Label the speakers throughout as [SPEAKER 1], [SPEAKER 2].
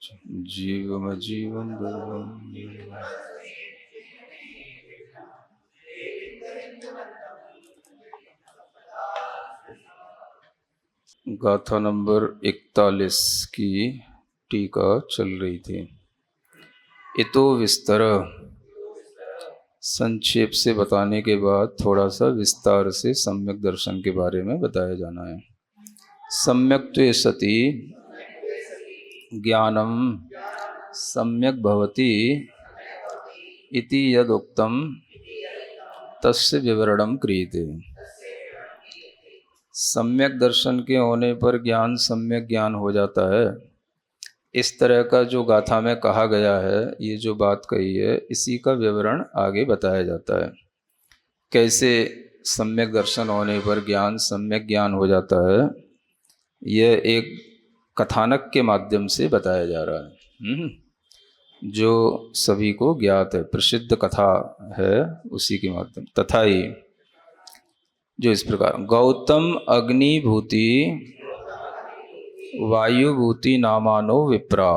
[SPEAKER 1] जीवम जीवम गाथा नंबर 41 की टीका चल रही थी। इतो विस्तर, संक्षेप से बताने के बाद थोड़ा सा विस्तार से सम्यक दर्शन के बारे में बताया जाना है। सम्यक्त्वे सति ज्ञानम सम्यक भवति इति यदुक्तम तस्य विवरणम क्रियते। सम्यक दर्शन के होने पर ज्ञान सम्यक ज्ञान हो जाता है। इस तरह का जो गाथा में कहा गया है, ये जो बात कही है, इसी का विवरण आगे बताया जाता है। कैसे सम्यक दर्शन होने पर ज्ञान सम्यक ज्ञान हो जाता है, यह एक कथानक के माध्यम से बताया जा रहा है, जो सभी को ज्ञात है, प्रसिद्ध कथा है, उसी के माध्यम। तथा ही जो इस प्रकार गौतम अग्निभूति वायुभूति नामानो विप्रा,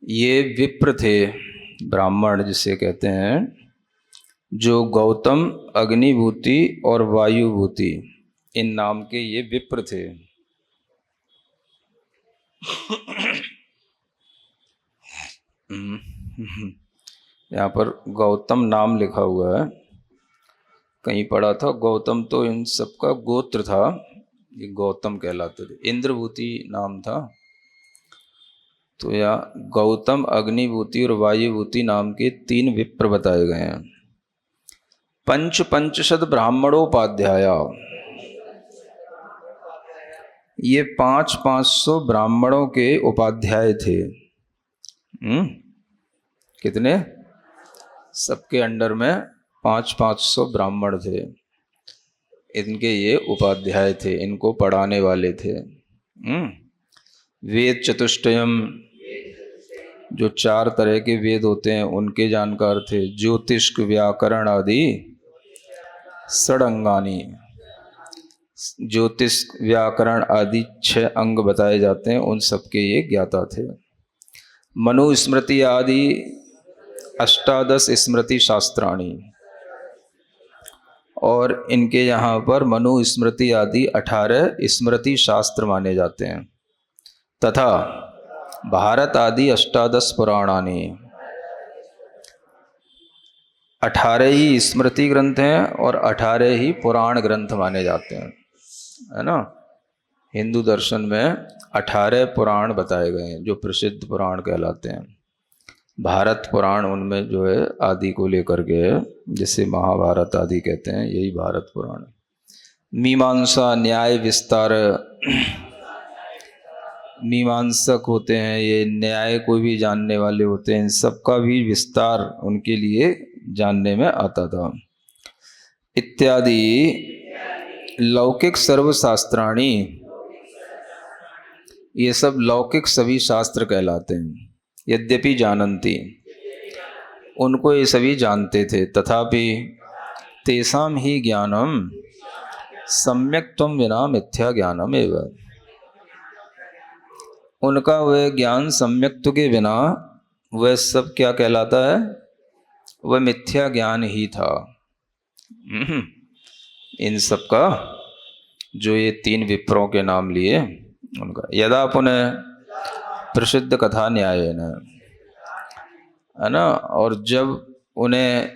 [SPEAKER 1] ये विप्र थे, ब्राह्मण जिसे कहते हैं, जो गौतम अग्निभूति और वायुभूति इन नाम के ये विप्र थे। यहाँ पर गौतम नाम लिखा हुआ है, कहीं पढ़ा था गौतम तो इन सबका गोत्र था, ये गौतम कहलाते थे। इंद्रभूति नाम था, तो यहाँ गौतम अग्निभूति और वायुभूति नाम के 3 विप्र बताए गए हैं। पंचशत ब्राह्मणोपाध्याय, ये 500 ब्राह्मणों के उपाध्याय थे। कितने? सबके अंडर में 500 ब्राह्मण थे, इनके ये उपाध्याय थे, इनको पढ़ाने वाले थे। वेद चतुष्टयम, जो 4 तरह के वेद होते हैं उनके जानकार थे। ज्योतिष्क व्याकरण आदि षडंगानी, ज्योतिष व्याकरण आदि 6 अंग बताए जाते हैं, उन सबके ये ज्ञाता थे। मनुस्मृति आदि 18 स्मृति शास्त्राणी, और इनके यहाँ पर मनुस्मृति आदि 18 स्मृति शास्त्र माने जाते हैं। तथा भारत आदि 18 पुराणानी, 18 ही स्मृति ग्रंथ हैं और 18 ही पुराण ग्रंथ माने जाते हैं, है ना। हिंदू दर्शन में 18 पुराण बताए गए हैं, जो प्रसिद्ध पुराण कहलाते हैं। भारत पुराण उनमें जो है आदि को लेकर के, जिसे महाभारत आदि कहते हैं, यही भारत पुराण। मीमांसा न्याय विस्तार, मीमांसक होते हैं ये, न्याय को भी जानने वाले होते हैं, इन सबका भी विस्तार उनके लिए जानने में आता था। इत्यादि लौकिक सर्वशास्त्राणी, ये सब लौकिक सभी शास्त्र कहलाते हैं। यद्यपि जानन्ति, उनको ये सभी जानते थे। तथापि तेषां ही ज्ञानम सम्यक्त्वं विना मिथ्या ज्ञानम एवं, उनका वह ज्ञान सम्यक्त्व के बिना वह सब क्या कहलाता है? वह मिथ्या ज्ञान ही था। इन सब का जो ये 3 विप्रों के नाम लिए उनका। यदा पुनः प्रसिद्ध कथा न्याय है ना, और जब उन्हें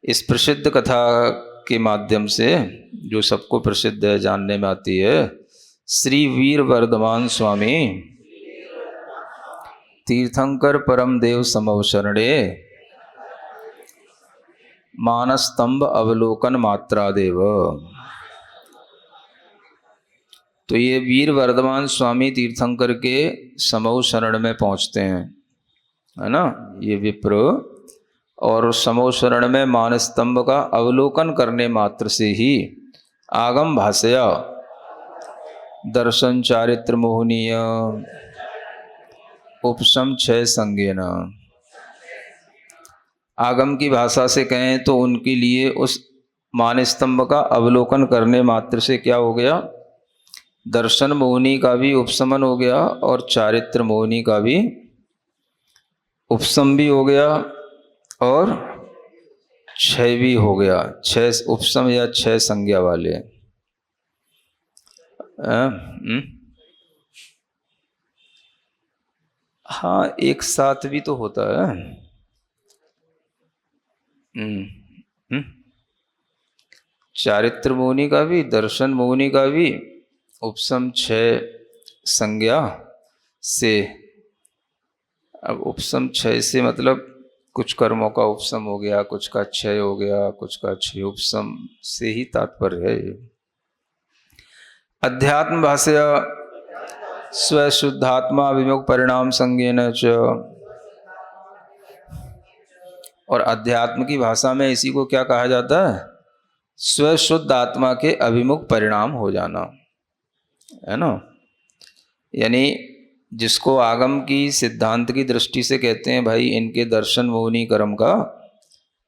[SPEAKER 1] इस प्रसिद्ध कथा के माध्यम से, जो सबको प्रसिद्ध है, जानने में आती है, श्री वीर वर्धमान स्वामी तीर्थंकर परम देव समवशरणे मानस्तंभ अवलोकन मात्रा देव। तो ये वीर वर्धमान स्वामी तीर्थंकर के समूह शरण में पहुंचते हैं, है ना, ये विप्र, और समूह शरण में मानस्तंभ का अवलोकन करने मात्र से ही आगम भाषया दर्शन चारित्र मोहनीय उपशम 6 संज्ञेन, आगम की भाषा से कहें तो उनके लिए उस मानस्तंभ का अवलोकन करने मात्र से क्या हो गया? दर्शन मोहिनी का भी उपशमन हो गया और चारित्र मोहिनी का भी उपशम भी हो गया और क्षय भी हो गया। छह उपशम या छह संज्ञा वाले। हाँ, एक साथ भी तो होता है। चारित्र मोहिनी का भी, दर्शन मोहिनी का भी उपशम छह संज्ञा से। अब उपशम क्षय से मतलब कुछ कर्मों का उपशम हो गया, कुछ का क्षय हो गया, कुछ का क्षय उपशम से ही तात्पर्य है ये। अध्यात्म भाषया स्वशुद्धात्मा विमुख परिणाम संज्ञेन च। और अध्यात्म की भाषा में इसी को क्या कहा जाता है? स्वशुद्ध आत्मा के अभिमुख परिणाम हो जाना, है ना। यानी जिसको आगम की सिद्धांत की दृष्टि से कहते हैं भाई इनके दर्शन मोहिनी कर्म का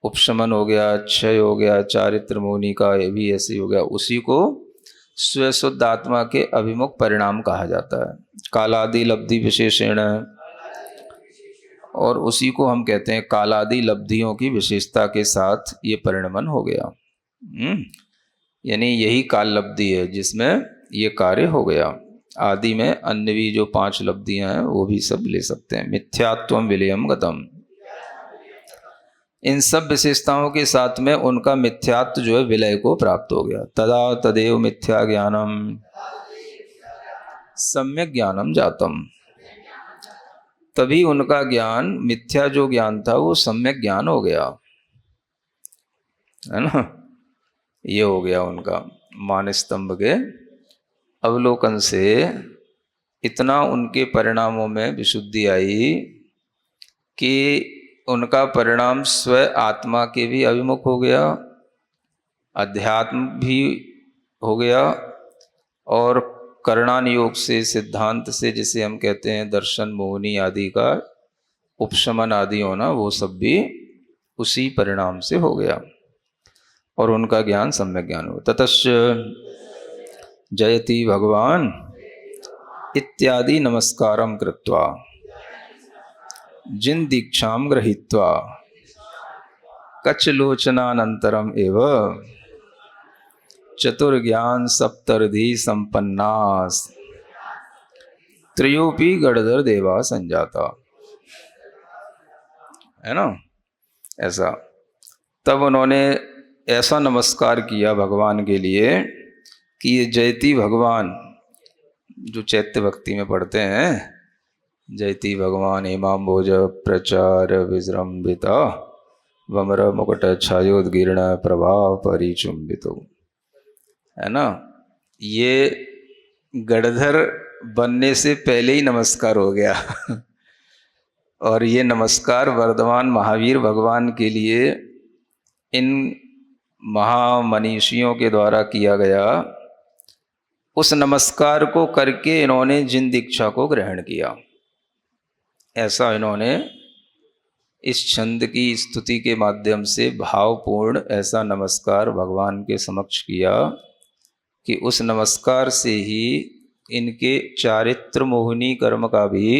[SPEAKER 1] उपशमन हो गया, क्षय हो गया, चारित्र मोहिनी का ये भी ऐसे ही हो गया, उसी को स्वशुद्ध आत्मा के अभिमुख परिणाम कहा जाता है, कालादि लब्धि विशेषण। और उसी को हम कहते हैं कालादि लब्धियों की विशेषता के साथ ये परिणमन हो गया। यानी यही काल लब्धि है जिसमें ये कार्य हो गया। आदि में अन्य भी जो 5 लब्धियां हैं वो भी सब ले सकते हैं। मिथ्यात्वम विलयम गतम, इन सब विशेषताओं के साथ में उनका मिथ्यात्व जो है विलय को प्राप्त हो गया। तदा तदेव मिथ्या ज्ञानम सम्यक ज्ञानम जातम, तभी उनका ज्ञान, मिथ्या जो ज्ञान था वो सम्यक ज्ञान हो गया, है ना। ये हो गया उनका मान स्तंभ के अवलोकन से इतना उनके परिणामों में विशुद्धि आई कि उनका परिणाम स्व आत्मा के भी अभिमुख हो गया, अध्यात्म भी हो गया, और करणान योग से, सिद्धांत से, जिसे हम कहते हैं दर्शन मोहिनी आदि का उपशमन आदि होना, वो सब भी उसी परिणाम से हो गया और उनका ज्ञान सम्यक ज्ञान हो। ततश्च जयति भगवान इत्यादि नमस्कारम कृत्वा जिन दीक्षाम गृहीत्वा कचलोचनानंतरम एव चतुर्ज्ञान सप्तर्धि संपन्नास त्रयोपि गणधर देवा संजाता, है ना। ऐसा तब उन्होंने ऐसा नमस्कार किया भगवान के लिए कि ये जयति भगवान जो चैत्य भक्ति में पढ़ते हैं, जयति भगवान हेमाम्बोज प्रचार विजृंभिता वमर मुकुट छायोदीर्ण प्रभाव परिचुंबितो, है ना। ये गणधर बनने से पहले ही नमस्कार हो गया और ये नमस्कार वर्धमान महावीर भगवान के लिए इन महामनीषियों के द्वारा किया गया। उस नमस्कार को करके इन्होंने जिन दीक्षा को ग्रहण किया, ऐसा इन्होंने इस छंद की स्तुति के माध्यम से भावपूर्ण ऐसा नमस्कार भगवान के समक्ष किया कि उस नमस्कार से ही इनके चारित्र मोहिनी कर्म का भी,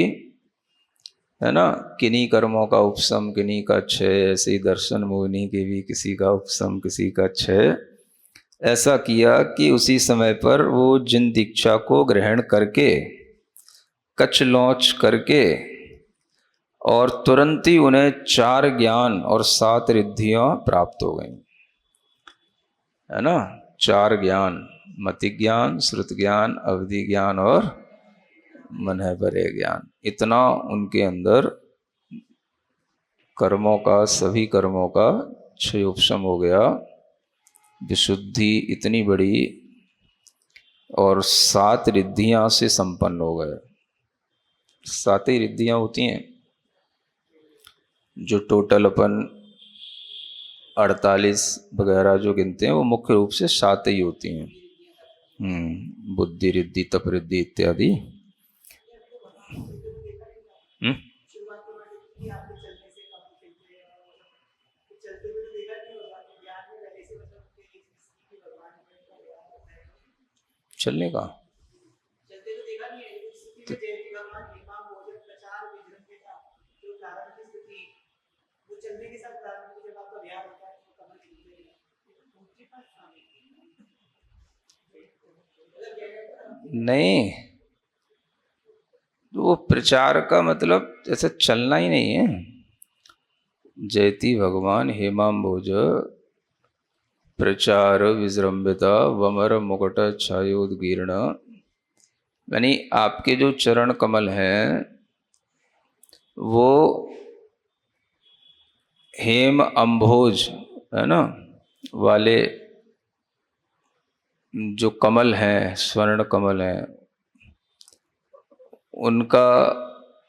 [SPEAKER 1] है ना, किन्हीं कर्मों का उपशम, किन्हीं का क्षय, ऐसे ही दर्शन मोहिनी के भी किसी का उपशम किसी का क्षय, ऐसा किया कि उसी समय पर वो जिन दीक्षा को ग्रहण करके, कच लौच करके, और तुरंत ही उन्हें 4 ज्ञान और 7 रिद्धियां प्राप्त हो गई, है ना। 4 ज्ञान, मति ज्ञान, श्रुत ज्ञान, अवधि ज्ञान और मन है परे ज्ञान। इतना उनके अंदर कर्मों का, सभी कर्मों का क्षय उपशम हो गया, विशुद्धि इतनी बड़ी, और 7 रिद्धियां से संपन्न हो गए। 7 ही रिद्धियां होती हैं जो टोटल अपन 48 वगैरह जो गिनते हैं, वो मुख्य रूप से 7 ही होती हैं। बुद्धि रिद्धि, तप रिद्धि इत्यादि। चलने का नहीं, तो वो प्रचार का मतलब जैसे चलना ही नहीं है। जयति भगवान हेमाम्बोज प्रचार विजृंभिता वमर मुकुट छायोदगीर्ण, यानी आपके जो चरण कमल हैं वो हेम अम्भोज है ना वाले जो कमल हैं, स्वर्ण कमल हैं, उनका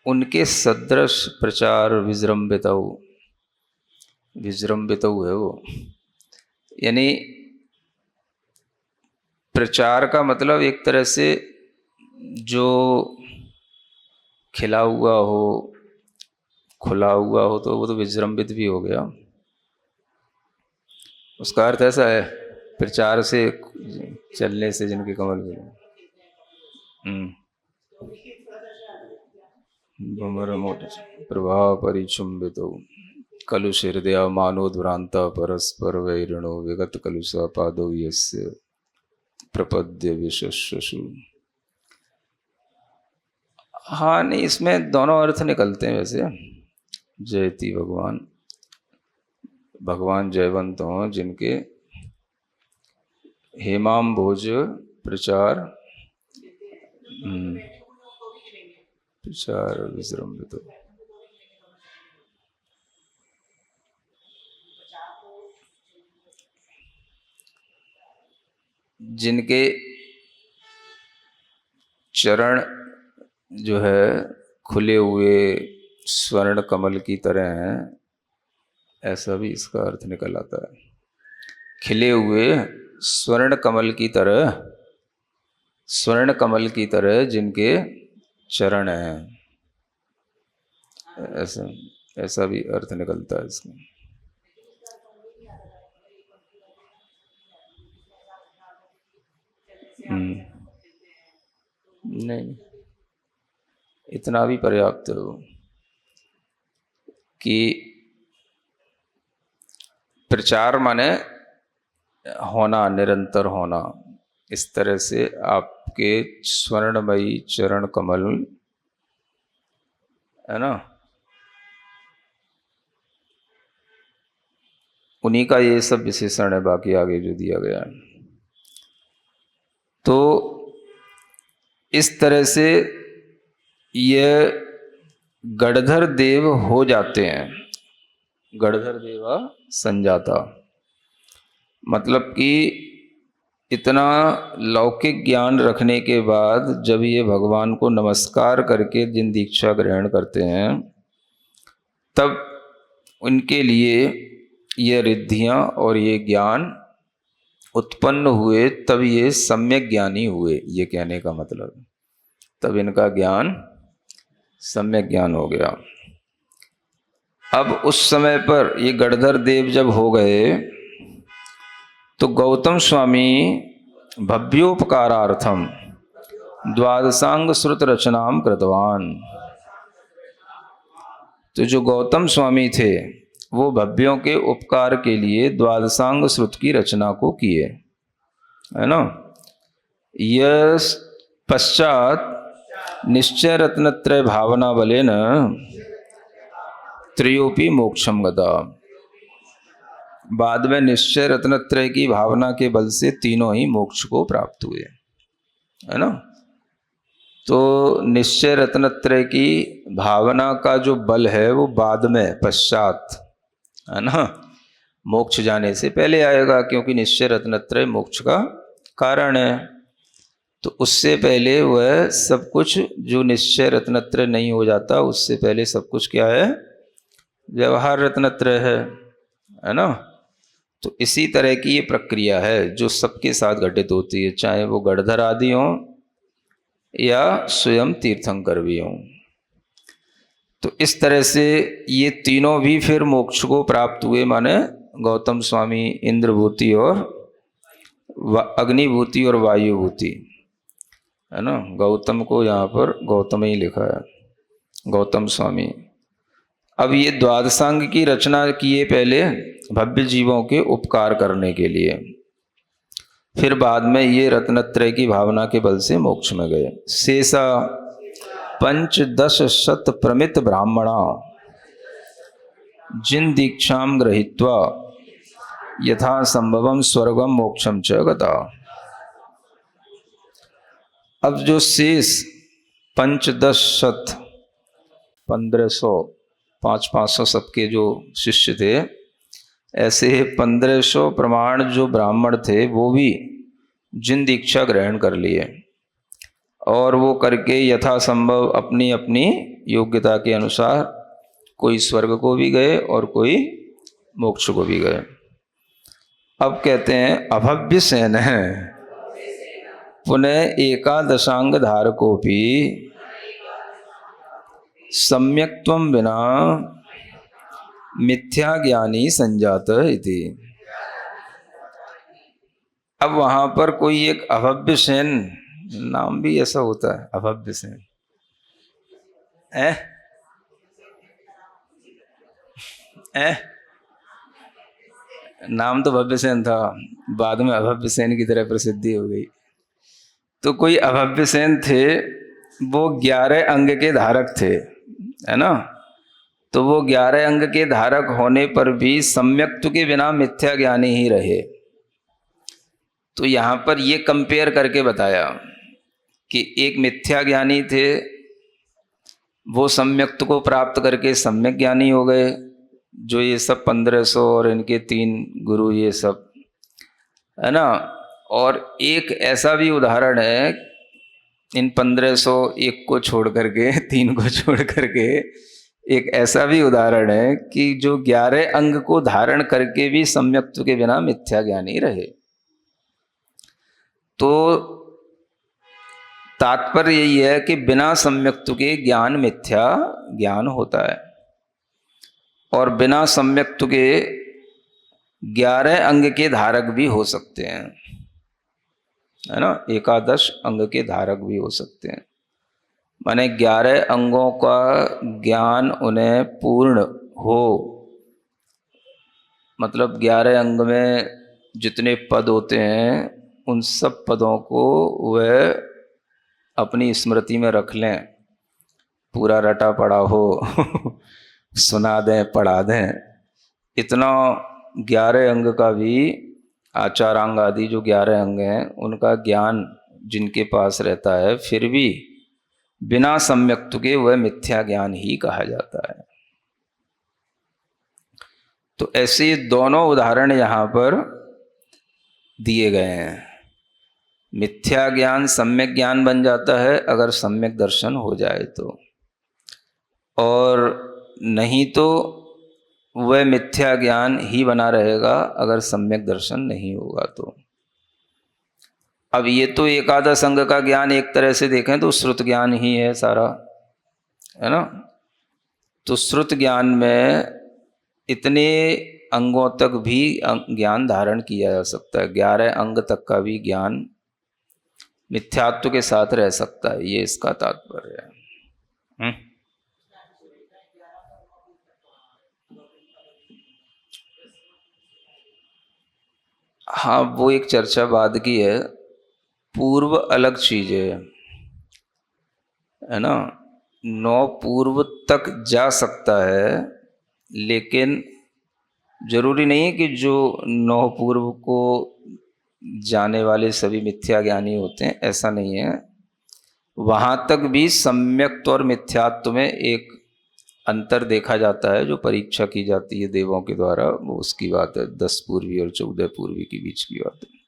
[SPEAKER 1] उनके सदृश प्रचार विजृंभितौ, विजृंभितौ है वो। यानी प्रचार का मतलब एक तरह से जो खिला हुआ हो, खुला हुआ हो, तो वो तो विजृंभित भी हो गया। उसका अर्थ ऐसा है, प्रचार से चलने से जिनके कमल गिरे। प्रभाव परिचुंबित कलुष हृदय मानोद्भ्रांता परस्पर वैरिणो विगत कलुषा पादो यस्य प्रपद्य विशस्वसु। हाँ नहीं, इसमें दोनों अर्थ निकलते हैं वैसे। जयति भगवान, भगवान जयवंत हों जिनके हेमाम्भोज प्रचार प्रचार विजृंभित, जिनके चरण जो है खुले हुए स्वर्ण कमल की तरह हैं, ऐसा भी इसका अर्थ निकल आता है। खिले हुए स्वर्ण कमल की तरह, स्वर्ण कमल की तरह जिनके चरण हैं, ऐसा ऐसा भी अर्थ निकलता है इसमें। नहीं, इतना भी पर्याप्त है वो कि प्रचार माने होना, निरंतर होना। इस तरह से आपके स्वर्णमयी चरण कमल है ना, उन्हीं का ये सब विशेषण है, बाकी आगे जो दिया गया है। तो इस तरह से ये गणधर देव हो जाते हैं, गणधर देवा संजाता, मतलब कि इतना लौकिक ज्ञान रखने के बाद जब ये भगवान को नमस्कार करके जिन दीक्षा ग्रहण करते हैं, तब उनके लिए ये रिद्धियाँ और ये ज्ञान उत्पन्न हुए, तब ये सम्यक ज्ञानी हुए। ये कहने का मतलब तब इनका ज्ञान सम्यक ज्ञान हो गया। अब उस समय पर ये गणधर देव जब हो गए तो गौतम स्वामी भव्योपकारार्थम द्वादशांग श्रुत रचनाम कृतवान। तो जो गौतम स्वामी थे वो भव्यों के उपकार के लिए द्वादशांग श्रुत की रचना को किए, है ना। यह पश्चात निश्चय रत्नत्रय भावना बलेन त्रयोपि मोक्षम गता। बाद में निश्चय रत्नत्रय की भावना के बल से तीनों ही मोक्ष को प्राप्त हुए, है ना। तो निश्चय रत्नत्रय की भावना का जो बल है वो बाद में, पश्चात, है ना, मोक्ष जाने से पहले आएगा, क्योंकि निश्चय रत्नत्रय मोक्ष का कारण है। तो उससे पहले वह सब कुछ जो निश्चय रत्नत्रय नहीं हो जाता, उससे पहले सब कुछ क्या है, व्यवहार रत्नत्रय है ना। तो इसी तरह की ये प्रक्रिया है जो सबके साथ घटित होती है, चाहे वो गणधर आदि हों या स्वयं तीर्थंकर भी हों। तो इस तरह से ये तीनों भी फिर मोक्ष को प्राप्त हुए, माने गौतम स्वामी इंद्रभूति और अग्निभूति और वायुभूति, है ना। गौतम को यहाँ पर गौतम ही लिखा है, गौतम स्वामी। अब ये द्वादशांग की रचना किए पहले भव्य जीवों के उपकार करने के लिए। फिर बाद में ये रत्नत्रय की भावना के बल से मोक्ष में गए। शेषा पंचदश शत प्रमित ब्राह्मणा जिन दीक्षाम गृहीत्वा यथा संभवम स्वर्गम मोक्षम च गता। अब जो शेष 5,10,000 1500 500 सबके जो शिष्य थे, ऐसे 1500 प्रमाण जो ब्राह्मण थे वो भी जिन दीक्षा ग्रहण कर लिए और वो करके यथा संभव अपनी अपनी योग्यता के अनुसार कोई स्वर्ग को भी गए और कोई मोक्ष को भी गए। अब कहते हैं अभव्य सेन है पुनः एकादशांग धारकोपि सम्यक्त्वं विना मिथ्या ज्ञानी संजात इति। अब वहां पर कोई एक अभव्य सेन, नाम भी ऐसा होता है अभव्य सेन नाम तो भव्य सेन था, बाद में अभव्य सेन की तरह प्रसिद्धि हो गई। तो कोई अभव्य सेन थे, वो 11 अंग के धारक थे, है ना। तो वो 11 अंग के धारक होने पर भी सम्यक्त्व के बिना मिथ्या ज्ञानी ही रहे। तो यहाँ पर ये कंपेयर करके बताया कि एक मिथ्या ज्ञानी थे, वो सम्यक्त्व को प्राप्त करके सम्यक ज्ञानी हो गए, जो ये सब 1500 और इनके 3 गुरु ये सब, है ना। और एक ऐसा भी उदाहरण है, इन 1500 एक को छोड़ करके 3 को छोड़ करके एक ऐसा भी उदाहरण है कि जो 11 अंग को धारण करके भी सम्यक्त्व के बिना मिथ्या ज्ञानी रहे। तो तात्पर्य यही है कि बिना सम्यक्त्व के ज्ञान मिथ्या ज्ञान होता है, और बिना सम्यक्त्व के 11 अंग के धारक भी हो सकते हैं, है ना। एकादश अंग के धारक भी हो सकते हैं, माने 11 अंगों का ज्ञान उन्हें पूर्ण हो। मतलब 11 अंग में जितने पद होते हैं उन सब पदों को वह अपनी स्मृति में रख लें, पूरा रटा पड़ा हो सुना दें पढ़ा दें। इतना 11 अंग का भी, आचारांग आदि जो 11 अंग हैं उनका ज्ञान जिनके पास रहता है, फिर भी बिना सम्यक्त्व के वह मिथ्या ज्ञान ही कहा जाता है। तो ऐसे दोनों उदाहरण यहाँ पर दिए गए हैं। मिथ्या ज्ञान सम्यक ज्ञान बन जाता है अगर सम्यक दर्शन हो जाए तो, और नहीं तो वह मिथ्या ज्ञान ही बना रहेगा अगर सम्यक दर्शन नहीं होगा तो। अब ये तो एकादश अंग का ज्ञान एक तरह से देखें तो श्रुत ज्ञान ही है सारा, है ना। तो श्रुत ज्ञान में इतने अंगों तक भी ज्ञान धारण किया जा सकता है, 11 अंग तक का भी ज्ञान मिथ्यात्व के साथ रह सकता है, ये इसका तात्पर्य है। हाँ, वो एक चर्चा बाद की है। पूर्व अलग चीज है ना। 9 पूर्व तक जा सकता है, लेकिन जरूरी नहीं है कि जो 9 पूर्व को जाने वाले सभी मिथ्या ज्ञानी होते हैं, ऐसा नहीं है। वहां तक भी सम्यक्त्व और मिथ्यात्व में एक अंतर देखा जाता है, जो परीक्षा की जाती है देवों के द्वारा, वो उसकी बात है। 10 पूर्वी और 14 पूर्वी के बीच की बात है।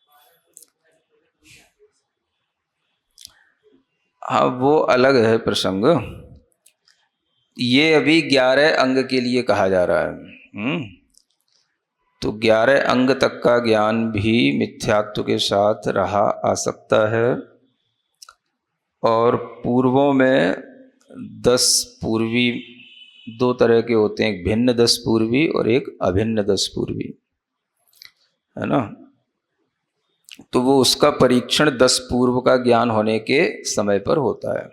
[SPEAKER 1] हाँ, वो अलग है प्रसंग। ये अभी 11 अंग के लिए कहा जा रहा है। तो 11 अंग तक का ज्ञान भी मिथ्यात्व के साथ रहा आ सकता है। और पूर्वों में 10 पूर्वी 2 तरह के होते हैं, एक भिन्न 10 पूर्वी और एक अभिन्न 10 पूर्वी, है ना। तो वो उसका परीक्षण 10 पूर्व का ज्ञान होने के समय पर होता है।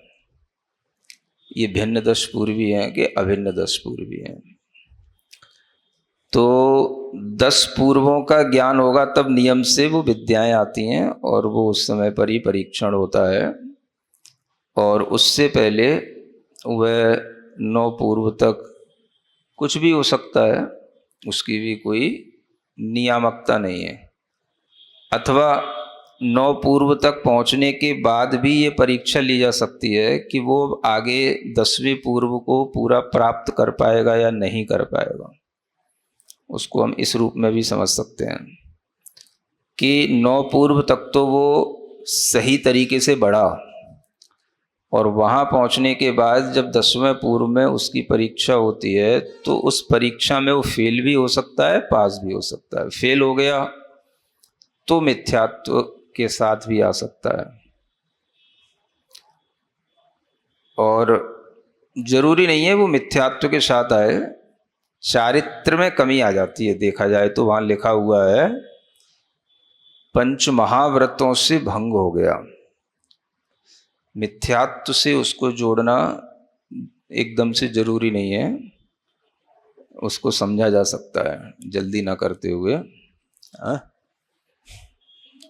[SPEAKER 1] ये भिन्न 10 पूर्वी हैं कि अभिन्न 10 पूर्वी हैं। तो 10 पूर्वों का ज्ञान होगा तब नियम से वो विद्याएं आती हैं और वो उस समय पर ही परीक्षण होता है, और उससे पहले वह 9 पूर्व तक कुछ भी हो सकता है, उसकी भी कोई नियामकता नहीं है। अथवा 9 पूर्व तक पहुंचने के बाद भी ये परीक्षा ली जा सकती है कि वो आगे 10वें पूर्व को पूरा प्राप्त कर पाएगा या नहीं कर पाएगा। उसको हम इस रूप में भी समझ सकते हैं कि 9 पूर्व तक तो वो सही तरीके से बढ़ा, और वहाँ पहुँचने के बाद जब 10वें पूर्व में उसकी परीक्षा होती है तो उस परीक्षा में वो फेल भी हो सकता है, पास भी हो सकता है। फेल हो गया तो मिथ्यात्व के साथ भी आ सकता है, और जरूरी नहीं है वो मिथ्यात्व के साथ आए, चारित्र में कमी आ जाती है। देखा जाए तो वहाँ लिखा हुआ है 5 महाव्रतों से भंग हो गया। मिथ्यात्व से उसको जोड़ना एकदम से जरूरी नहीं है, उसको समझा जा सकता है जल्दी ना करते हुए।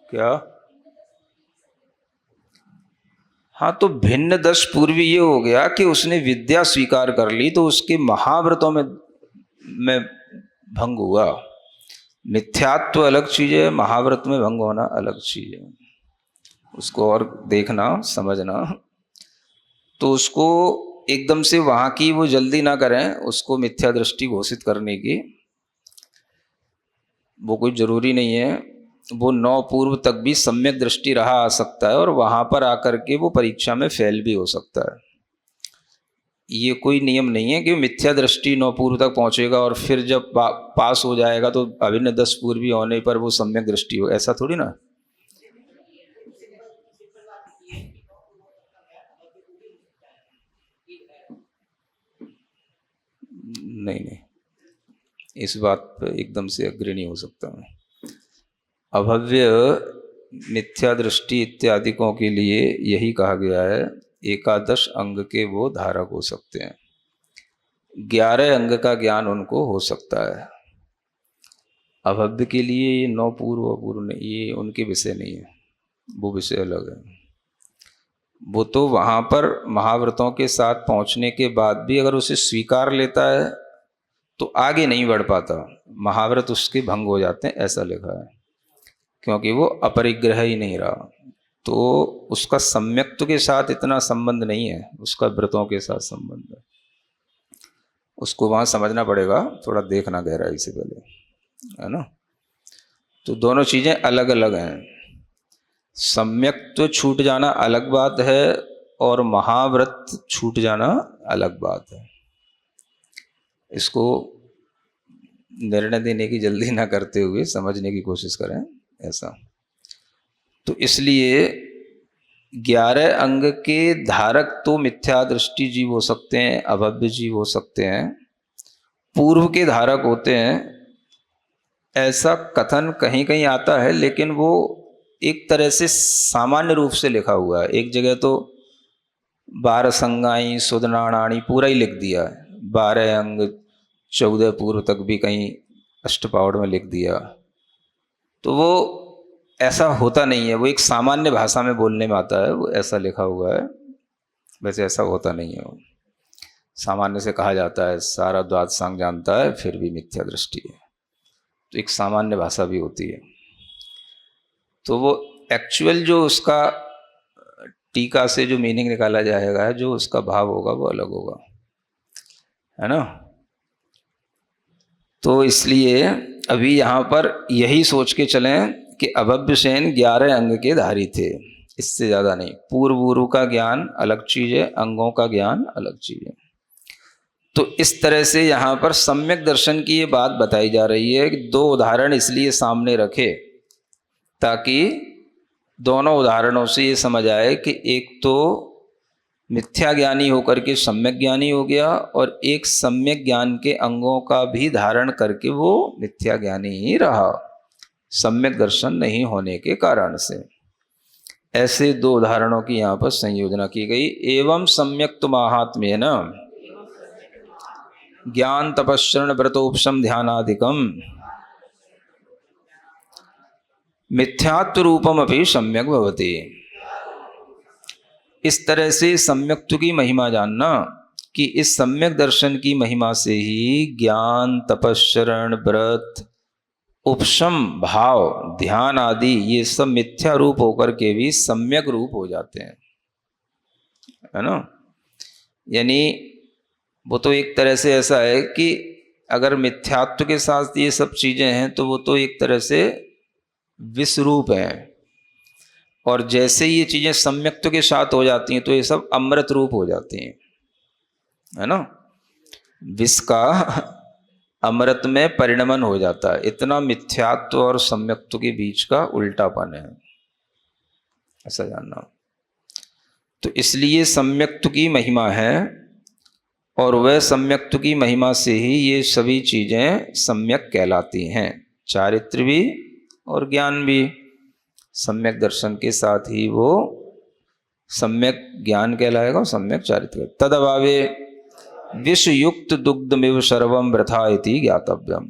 [SPEAKER 1] क्या? हाँ, तो भिन्न 10 पूर्वी ये हो गया कि उसने विद्या स्वीकार कर ली तो उसके महाव्रतों में भंग हुआ। मिथ्यात्व अलग चीज है, महाव्रत में भंग होना अलग चीज है। उसको और देखना समझना, तो उसको एकदम से वहां की वो जल्दी ना करें, उसको मिथ्या दृष्टि घोषित करने की वो कोई जरूरी नहीं है। वो 9 पूर्व तक भी सम्यक दृष्टि रहा आ सकता है और वहां पर आकर के वो परीक्षा में फेल भी हो सकता है। ये कोई नियम नहीं है कि मिथ्या दृष्टि 9 पूर्व तक पहुंचेगा और फिर जब पास हो जाएगा तो अभिन्न 10 पूर्वी होने पर वो सम्यक दृष्टि हो, ऐसा थोड़ी ना। नहीं नहीं, इस बात पर एकदम से अग्री नहीं हो सकता मैं। अभव्य मिथ्या दृष्टि इत्यादिकों के लिए यही कहा गया है 11 अंग के वो धारक हो सकते हैं, 11 अंग का ज्ञान उनको हो सकता है। अभव्य के लिए ये 9 पूर्व अपूर्व नहीं, ये उनके विषय नहीं है, वो विषय अलग है। वो तो वहाँ पर महाव्रतों के साथ पहुँचने के बाद भी अगर उसे स्वीकार लेता है तो आगे नहीं बढ़ पाता, महाव्रत उसके भंग हो जाते हैं, ऐसा लिखा है, क्योंकि वो अपरिग्रह ही नहीं रहा। तो उसका सम्यक्त्व के साथ इतना संबंध नहीं है, उसका व्रतों के साथ संबंध है। उसको वहाँ समझना पड़ेगा, थोड़ा देखना गहराई से पहले, है ना। तो दोनों चीज़ें अलग अलग हैं। सम्यक्त्व छूट जाना अलग बात है और महाव्रत छूट जाना अलग बात है। इसको निर्णय देने की जल्दी ना करते हुए समझने की कोशिश करें ऐसा। तो इसलिए 11 अंग के धारक तो मिथ्या दृष्टि जीव हो सकते हैं, अभव्य जीव हो सकते हैं, पूर्व के धारक होते हैं, ऐसा कथन कहीं कहीं आता है, लेकिन वो एक तरह से सामान्य रूप से लिखा हुआ है। एक जगह तो 12 संगाई सुदनाणाणी पूरा ही लिख दिया है, 12 अंग 14 पूर्व तक भी कहीं अष्टपावड़ में लिख दिया। तो वो ऐसा होता नहीं है, वो एक सामान्य भाषा में बोलने में आता है, वो ऐसा लिखा हुआ है। वैसे ऐसा होता नहीं है, वो सामान्य से कहा जाता है, सारा द्वादशांग जानता है फिर भी मिथ्या दृष्टि है, तो एक सामान्य भाषा भी होती है। तो वो एक्चुअल जो उसका टीका से जो मीनिंग निकाला जाएगा, जो उसका भाव होगा वो अलग होगा, है ना। तो इसलिए अभी यहाँ पर यही सोच के चलें कि अभव्य सेन 11 अंग के धारी थे, इससे ज़्यादा नहीं। पूर्व का ज्ञान अलग चीज़ है, अंगों का ज्ञान अलग चीज़ है। तो इस तरह से यहाँ पर सम्यक दर्शन की ये बात बताई जा रही है कि 2 उदाहरण इसलिए सामने रखे ताकि दोनों उदाहरणों से ये समझ आए कि एक तो मिथ्या ज्ञानी होकर के सम्यक ज्ञानी हो गया और एक सम्यक ज्ञान के अंगों का भी धारण करके वो मिथ्या ज्ञानी ही रहा, सम्यक दर्शन नहीं होने के कारण से। ऐसे 2 उदाहरणों की यहाँ पर संयोजना की गई। एवं सम्यक महात्म्य न ज्ञान तपश्चरण व्रतोपशम ध्यानादिकम मिथ्यात्व रूपम अपि सम्यक भवति। इस तरह से सम्यक्त्व की महिमा जानना कि इस सम्यक दर्शन की महिमा से ही ज्ञान, तपश्चरण, व्रत, उपशम भाव, ध्यान आदि ये सब मिथ्या रूप होकर के भी सम्यक रूप हो जाते हैं, है ना। यानी वो तो एक तरह से ऐसा है कि अगर मिथ्यात्व के साथ ये सब चीजें हैं तो वो तो एक तरह से विस्वरूप हैं, और जैसे ये चीजें सम्यक्त्व के साथ हो जाती हैं तो ये सब अमृत रूप हो जाती हैं, है ना। विष का अमृत में परिणमन हो जाता है। इतना मिथ्यात्व और सम्यक्त्व के बीच का उल्टापन है, ऐसा जानना। तो इसलिए सम्यक्त्व की महिमा है, और वह सम्यक्त्व की महिमा से ही ये सभी चीजें सम्यक कहलाती हैं। चारित्र भी और ज्ञान भी सम्यक दर्शन के साथ ही वो सम्यक ज्ञान कहलाएगा और सम्यक चारित्र। तद अभावे विषयुक्त दुग्धमिव सर्वम वृथा इति ज्ञातव्यम।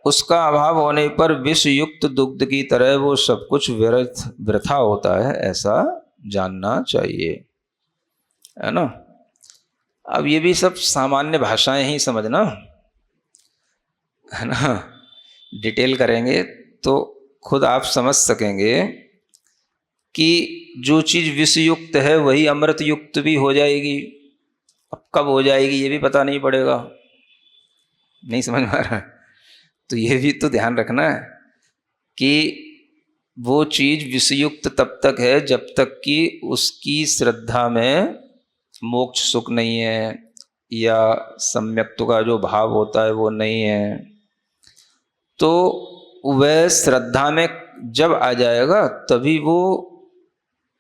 [SPEAKER 1] उसका अभाव होने पर विषयुक्त दुग्ध की तरह वो सब कुछ व्यर्थ वृथा होता है, ऐसा जानना चाहिए, है ना। अब ये भी सब सामान्य भाषाएं ही समझना, है ना। डिटेल करेंगे तो खुद आप समझ सकेंगे कि जो चीज विषयुक्त है वही अमृत युक्त भी हो जाएगी। अब कब हो जाएगी ये भी पता नहीं पड़ेगा, नहीं समझ में आ रहा है। तो ये भी तो ध्यान रखना है कि वो चीज विषयुक्त तब तक है जब तक कि उसकी श्रद्धा में मोक्ष सुख नहीं है, या सम्यक्त्व का जो भाव होता है वो नहीं है। तो वह श्रद्धा में जब आ जाएगा तभी वो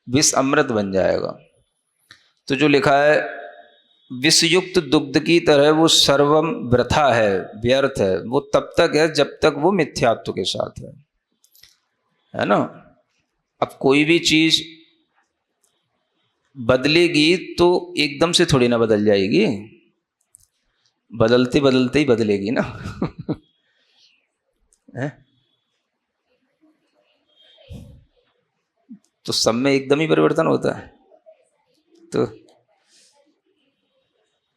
[SPEAKER 1] विष अमृत बन जाएगा। तो जो लिखा है विषयुक्त दुग्ध की तरह वो सर्वम वृथा है, व्यर्थ है, वो तब तक है जब तक वो मिथ्यात्व के साथ है ना। अब कोई भी चीज बदलेगी तो एकदम से थोड़ी ना बदल जाएगी, बदलते बदलते ही बदलेगी ना। है? तो सब में एकदम ही परिवर्तन होता है।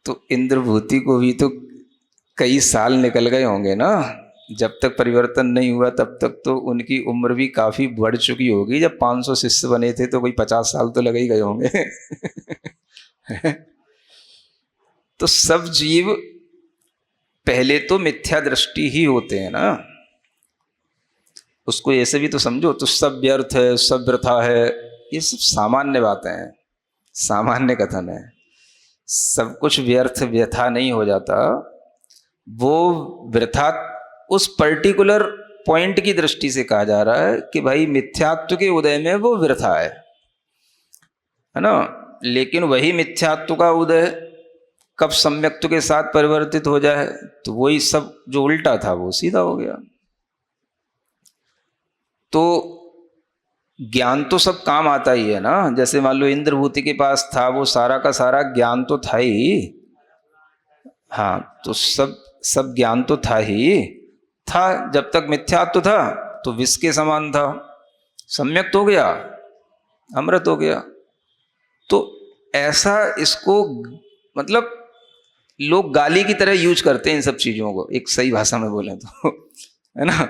[SPEAKER 1] तो इंद्रभूति को भी तो कई साल निकल गए होंगे ना। जब तक परिवर्तन नहीं हुआ तब तक तो उनकी उम्र भी काफी बढ़ चुकी होगी। जब 500 शिष्य बने थे तो कोई 50 साल तो लगे ही गए होंगे। तो सब जीव पहले तो मिथ्या दृष्टि ही होते हैं ना, उसको ऐसे भी तो समझो। तो सब व्यर्थ है, सब वृथा है, ये सब सामान्य बातें हैं, सामान्य कथन है। सब कुछ व्यर्थ व्यथा नहीं हो जाता। वो वृथा उस पर्टिकुलर पॉइंट की दृष्टि से कहा जा रहा है कि भाई मिथ्यात्व के उदय में वो वृथा है ना। लेकिन वही मिथ्यात्व का उदय कब सम्यक्त्व के साथ परिवर्तित हो जाए तो वही सब जो उल्टा था वो सीधा हो गया। तो ज्ञान तो सब काम आता ही है ना। जैसे मान लो इंद्रभूति के पास था, वो सारा का सारा ज्ञान तो था ही, हाँ, तो सब ज्ञान तो था ही था। जब तक मिथ्यात्व था तो विष के समान था, सम्यक हो गया, अमृत हो गया। तो ऐसा इसको मतलब लोग गाली की तरह यूज करते हैं इन सब चीजों को, एक सही भाषा में बोले तो, है ना।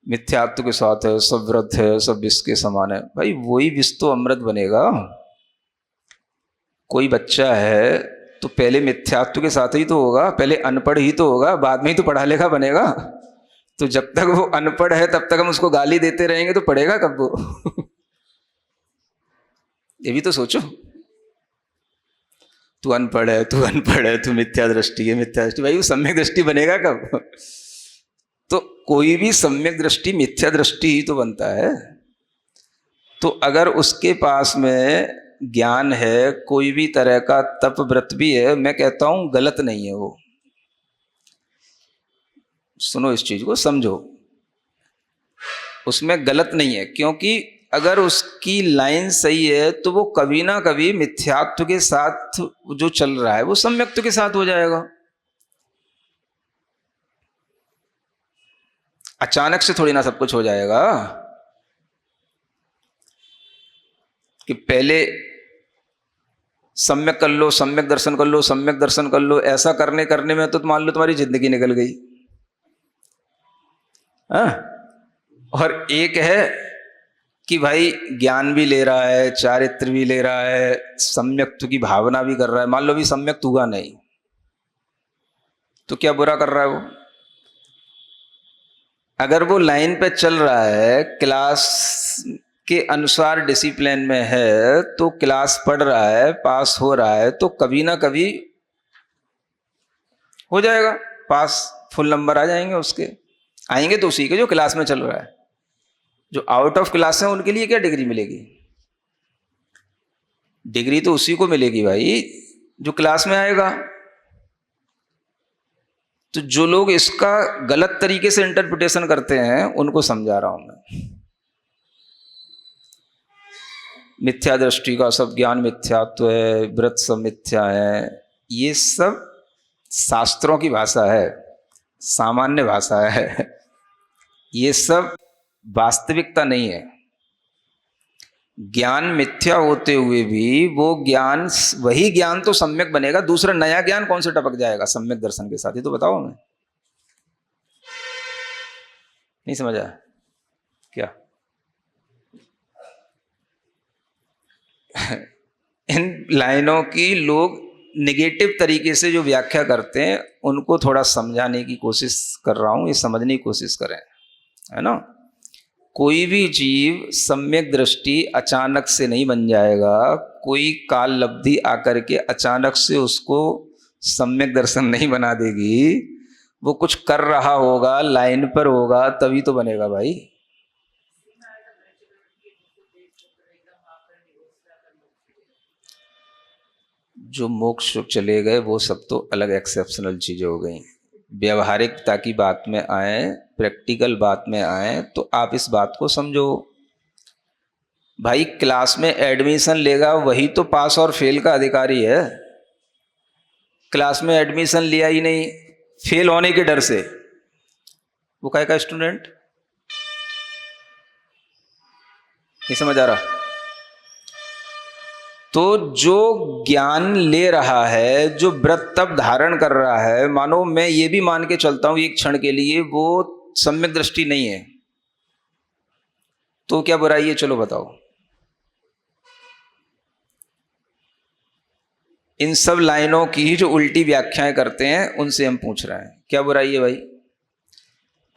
[SPEAKER 1] मिथ्यात्व के साथ है, सब व्रत है, सब विष के समान है। भाई वही विष तो अमृत बनेगा। कोई बच्चा है तो पहले मिथ्यात्व के साथ ही तो होगा, पहले अनपढ़ ही तो होगा, बाद में ही तो पढ़ा लिखा बनेगा। तो जब तक वो अनपढ़ है तब तक हम उसको गाली देते रहेंगे तो पढ़ेगा कब वो? ये भी तो सोचो। तू अनपढ़ है, तू अनपढ़ है, तू मिथ्या दृष्टि है, मिथ्या दृष्टि, भाई वो सम्यक दृष्टि बनेगा कब? तो कोई भी सम्यक दृष्टि मिथ्या दृष्टि ही तो बनता है। तो अगर उसके पास में ज्ञान है, कोई भी तरह का तप व्रत भी है, मैं कहता हूं गलत नहीं है वो। सुनो, इस चीज को समझो, उसमें गलत नहीं है। क्योंकि अगर उसकी लाइन सही है तो वो कभी ना कभी मिथ्यात्व के साथ जो चल रहा है वो सम्यक्त्व के साथ हो जाएगा। अचानक से थोड़ी ना सब कुछ हो जाएगा कि पहले सम्यक कर लो, सम्यक दर्शन कर लो, सम्यक दर्शन कर लो। ऐसा करने करने में तो मान लो तुम्हारी जिंदगी निकल गई। हाँ? और एक है कि भाई ज्ञान भी ले रहा है, चारित्र भी ले रहा है, सम्यक्त्व की भावना भी कर रहा है। मान लो भी सम्यक्त हुआ नहीं, तो क्या बुरा कर रहा है वो? अगर वो लाइन पे चल रहा है, क्लास के अनुसार डिसिप्लिन में है, तो क्लास पढ़ रहा है, पास हो रहा है, तो कभी ना कभी हो जाएगा पास, फुल नंबर आ जाएंगे उसके। आएंगे तो उसी के जो क्लास में चल रहा है। जो आउट ऑफ क्लास है उनके लिए क्या डिग्री मिलेगी? डिग्री तो उसी को मिलेगी भाई जो क्लास में आएगा। तो जो लोग इसका गलत तरीके से इंटरप्रिटेशन करते हैं उनको समझा रहा हूं मैं। मिथ्या दृष्टि का सब ज्ञान मिथ्यात्व है, व्रत सब मिथ्या है, ये सब शास्त्रों की भाषा है, सामान्य भाषा है। ये सब वास्तविकता नहीं है। ज्ञान मिथ्या होते हुए भी वो ज्ञान, वही ज्ञान तो सम्यक बनेगा। दूसरा नया ज्ञान कौन से टपक जाएगा सम्यक दर्शन के साथ? ये तो बताओ। मैं नहीं समझा क्या? इन लाइनों की लोग नेगेटिव तरीके से जो व्याख्या करते हैं उनको थोड़ा समझाने की कोशिश कर रहा हूं। ये समझने की कोशिश करें, है ना। कोई भी जीव सम्यक दृष्टि अचानक से नहीं बन जाएगा। कोई काल लब्धि आकर के अचानक से उसको सम्यक दर्शन नहीं बना देगी। वो कुछ कर रहा होगा, लाइन पर होगा, तभी तो बनेगा भाई। जो मोक्ष चले गए वो सब तो अलग एक्सेप्शनल चीजें हो गई। व्यवहारिकता की बात में आए, प्रैक्टिकल बात में आए, तो आप इस बात को समझो। भाई क्लास में एडमिशन लेगा वही तो पास और फेल का अधिकारी है। क्लास में एडमिशन लिया ही नहीं, फेल होने के डर से, वो काहे का स्टूडेंट? नहीं समझ आ रहा? तो जो ज्ञान ले रहा है, जो व्रत तप धारण कर रहा है, मानो मैं ये भी मान के चलता हूं एक क्षण के लिए वो सम्यक दृष्टि नहीं है, तो क्या बुराई है? चलो बताओ। इन सब लाइनों की जो उल्टी व्याख्याएं करते हैं उनसे हम पूछ रहे हैं, क्या बुराई है भाई?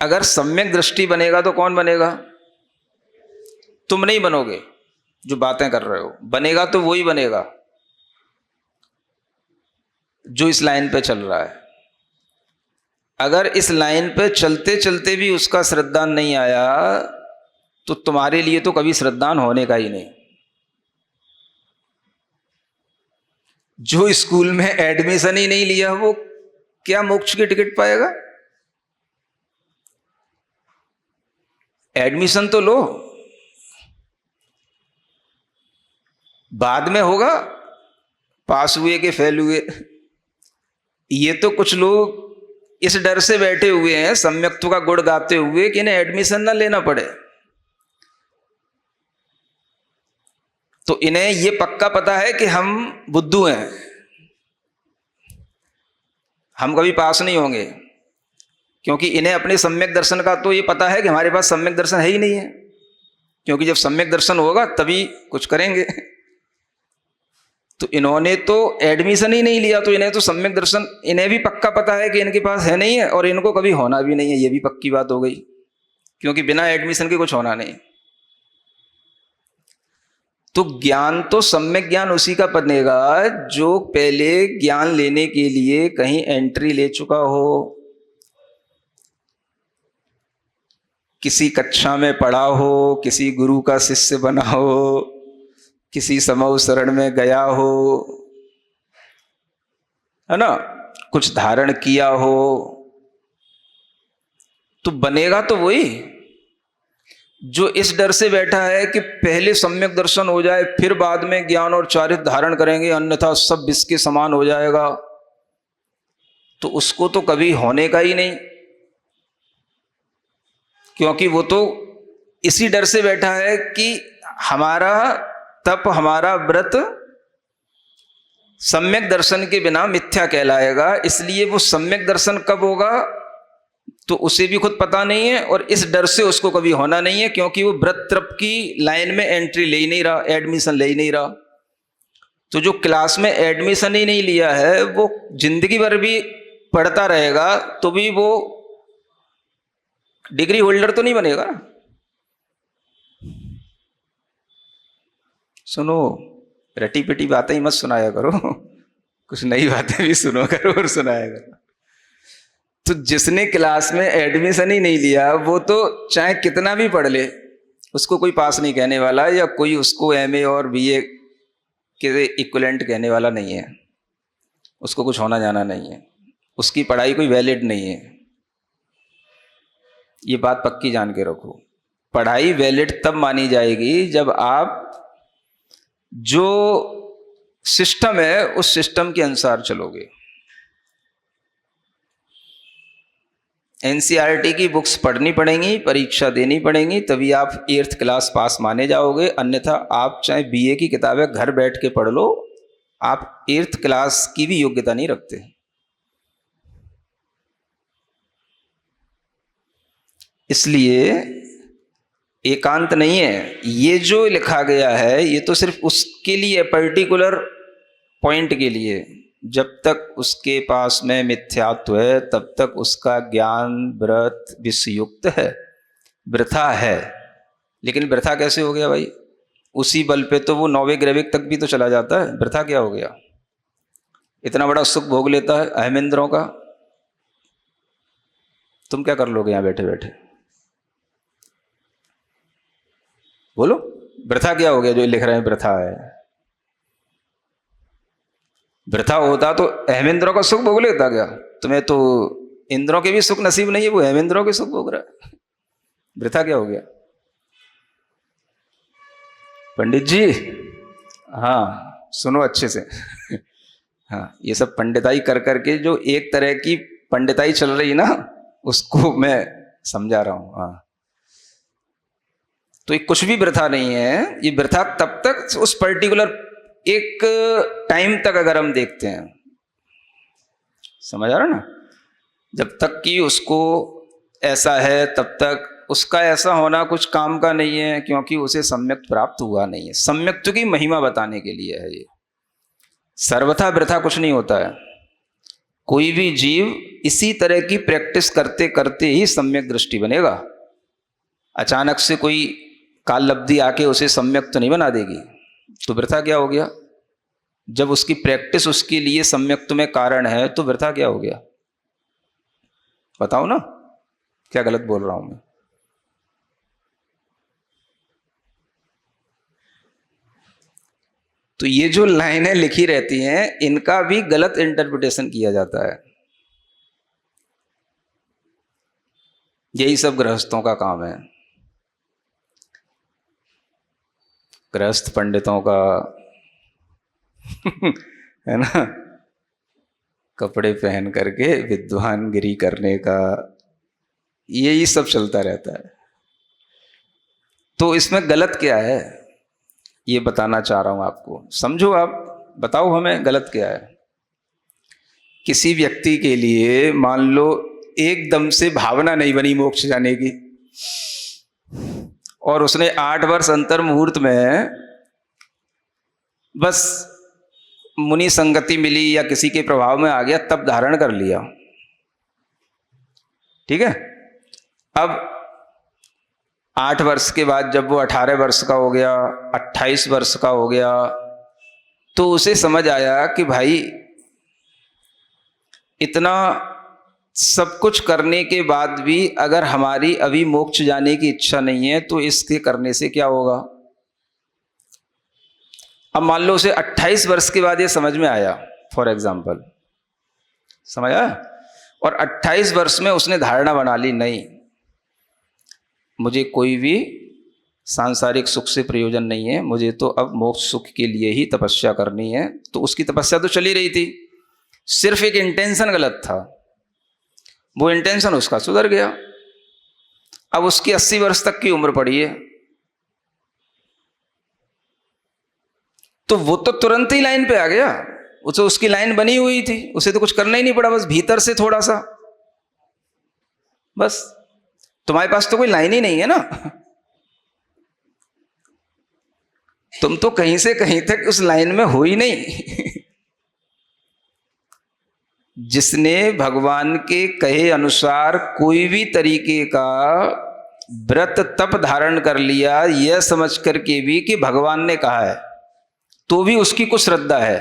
[SPEAKER 1] अगर सम्यक दृष्टि बनेगा तो कौन बनेगा? तुम नहीं बनोगे जो बातें कर रहे हो, बनेगा तो वही बनेगा जो इस लाइन पे चल रहा है। अगर इस लाइन पे चलते चलते भी उसका श्रद्धान नहीं आया तो तुम्हारे लिए तो कभी श्रद्धान होने का ही नहीं। जो स्कूल में एडमिशन ही नहीं लिया वो क्या मोक्ष की टिकट पाएगा? एडमिशन तो लो, बाद में होगा पास हुए कि फेल हुए। ये तो कुछ लोग इस डर से बैठे हुए हैं सम्यक्त्व का गुण गाते हुए कि इन्हें एडमिशन ना लेना पड़े। तो इन्हें ये पक्का पता है कि हम बुद्धू हैं, हम कभी पास नहीं होंगे, क्योंकि इन्हें अपने सम्यक दर्शन का तो ये पता है कि हमारे पास सम्यक दर्शन है ही नहीं है। क्योंकि जब सम्यक दर्शन होगा तभी कुछ करेंगे। तो इन्होंने तो एडमिशन ही नहीं लिया, तो इन्हें तो सम्यक दर्शन, इन्हें भी पक्का पता है कि इनके पास है नहीं है और इनको कभी होना भी नहीं है। ये भी पक्की बात हो गई, क्योंकि बिना एडमिशन के कुछ होना नहीं। तो ज्ञान तो सम्यक ज्ञान उसी का बनेगा जो पहले ज्ञान लेने के लिए कहीं एंट्री ले चुका हो, किसी कक्षा में पढ़ा हो, किसी गुरु का शिष्य बना हो, किसी समूह शरण में गया हो, है ना, कुछ धारण किया हो, तो बनेगा तो वही। जो इस डर से बैठा है कि पहले सम्यक दर्शन हो जाए फिर बाद में ज्ञान और चारित्र धारण करेंगे, अन्यथा सब विष के समान हो जाएगा, तो उसको तो कभी होने का ही नहीं। क्योंकि वो तो इसी डर से बैठा है कि हमारा तप, हमारा व्रत सम्यक दर्शन के बिना मिथ्या कहलाएगा। इसलिए वो सम्यक दर्शन कब होगा तो उसे भी खुद पता नहीं है, और इस डर से उसको कभी होना नहीं है, क्योंकि वो व्रत तप की लाइन में एंट्री ले ही नहीं रहा, एडमिशन ले ही नहीं रहा। तो जो क्लास में एडमिशन ही नहीं लिया है वो जिंदगी भर भी पढ़ता रहेगा तो भी वो डिग्री होल्डर तो नहीं बनेगा ना। सुनो, रटी पिटी बातें ही मत सुनाया करो, कुछ नई बातें भी सुनो करो और सुनाया करो। तो जिसने क्लास में एडमिशन ही नहीं लिया वो तो चाहे कितना भी पढ़ ले उसको कोई पास नहीं कहने वाला, या कोई उसको एमए और बीए के इक्विवेलेंट कहने वाला नहीं है। उसको कुछ होना जाना नहीं है, उसकी पढ़ाई कोई वैलिड नहीं है। ये बात पक्की जान के रखो। पढ़ाई वैलिड तब मानी जाएगी जब आप जो सिस्टम है उस सिस्टम के अनुसार चलोगे। एनसीईआरटी की बुक्स पढ़नी पड़ेंगी, परीक्षा देनी पड़ेंगी, तभी आप 8th क्लास पास माने जाओगे। अन्यथा आप चाहे बीए की किताबें घर बैठ के पढ़ लो, आप 8th क्लास की भी योग्यता नहीं रखते। इसलिए एकांत नहीं है। ये जो लिखा गया है ये तो सिर्फ उसके लिए, पर्टिकुलर पॉइंट के लिए। जब तक उसके पास में मिथ्यात्व है तब तक उसका ज्ञान व्रत विषयुक्त है, वृथा है। लेकिन वृथा कैसे हो गया भाई? उसी बल पे तो वो 9वें ग्रेविक तक भी तो चला जाता है। वृथा क्या हो गया? इतना बड़ा सुख भोग लेता है अहमेंद्रों का, तुम क्या कर लोगे यहां बैठे बैठे? बोलो, वृथा क्या हो गया जो लिख रहे हैं वृथा है? वृथा होता तो अहमेंद्रों का सुख भोग लेता क्या? तुम्हें तो इंद्रों के भी सुख नसीब नहीं है, वो अहमेंद्रों के सुख भोग रहा है। वृथा क्या हो गया? पंडित जी, हाँ सुनो अच्छे से। हाँ, ये सब पंडिताई कर करके जो एक तरह की पंडिताई चल रही ना, उसको मैं समझा रहा हूं। हाँ, तो ये कुछ भी वृथा नहीं है। ये वृथा तब तक उस पर्टिकुलर एक टाइम तक अगर हम देखते हैं, समझ आ रहा ना, जब तक कि उसको ऐसा है तब तक उसका ऐसा होना कुछ काम का नहीं है, क्योंकि उसे सम्यक प्राप्त हुआ नहीं है। सम्यक्त्व की महिमा बताने के लिए है ये। सर्वथा वृथा कुछ नहीं होता है। कोई भी जीव इसी तरह की प्रैक्टिस करते करते ही सम्यक दृष्टि बनेगा। अचानक से कोई काल लब्धि आके उसे सम्यक तो नहीं बना देगी। तो वृथा क्या हो गया? जब उसकी प्रैक्टिस उसके लिए सम्यक्त्व में कारण है तो वृथा क्या हो गया? बताओ ना, क्या गलत बोल रहा हूं मैं? तो ये जो लाइनें लिखी रहती हैं इनका भी गलत इंटरप्रिटेशन किया जाता है। यही सब गृहस्थों का काम है, गृहस्थ पंडितों का। है ना, कपड़े पहन करके विद्वान गिरी करने का, यही सब चलता रहता है। तो इसमें गलत क्या है ये बताना चाह रहा हूं आपको। समझो, आप बताओ हमें गलत क्या है। किसी व्यक्ति के लिए मान लो एकदम से भावना नहीं बनी मोक्ष जाने की, और उसने 8 वर्ष अंतर मुहूर्त में बस मुनि संगति मिली या किसी के प्रभाव में आ गया तब धारण कर लिया। ठीक है, अब 8 वर्ष के बाद जब वो 18 वर्ष का हो गया, 28 वर्ष का हो गया, तो उसे समझ आया कि भाई इतना सब कुछ करने के बाद भी अगर हमारी अभी मोक्ष जाने की इच्छा नहीं है तो इसके करने से क्या होगा। अब मान लो उसे 28 वर्ष के बाद ये समझ में आया, फॉर एग्जाम्पल, समझ आया, और 28 वर्ष में उसने धारणा बना ली, नहीं मुझे कोई भी सांसारिक सुख से प्रयोजन नहीं है, मुझे तो अब मोक्ष सुख के लिए ही तपस्या करनी है। तो उसकी तपस्या तो चली रही थी, सिर्फ एक इंटेंशन गलत था, वो इंटेंशन उसका सुधर गया। अब उसकी 80 वर्ष तक की उम्र पड़ी है, तो वो तो तुरंत ही लाइन पे आ गया, उसे उसकी लाइन बनी हुई थी, उसे तो कुछ करना ही नहीं पड़ा, बस भीतर से थोड़ा सा, बस। तुम्हारे पास तो कोई लाइन ही नहीं है ना, तुम तो कहीं से कहीं तक उस लाइन में हो ही नहीं। जिसने भगवान के कहे अनुसार कोई भी तरीके का व्रत तप धारण कर लिया, यह समझ करके भी कि भगवान ने कहा है, तो भी उसकी कुछ श्रद्धा है।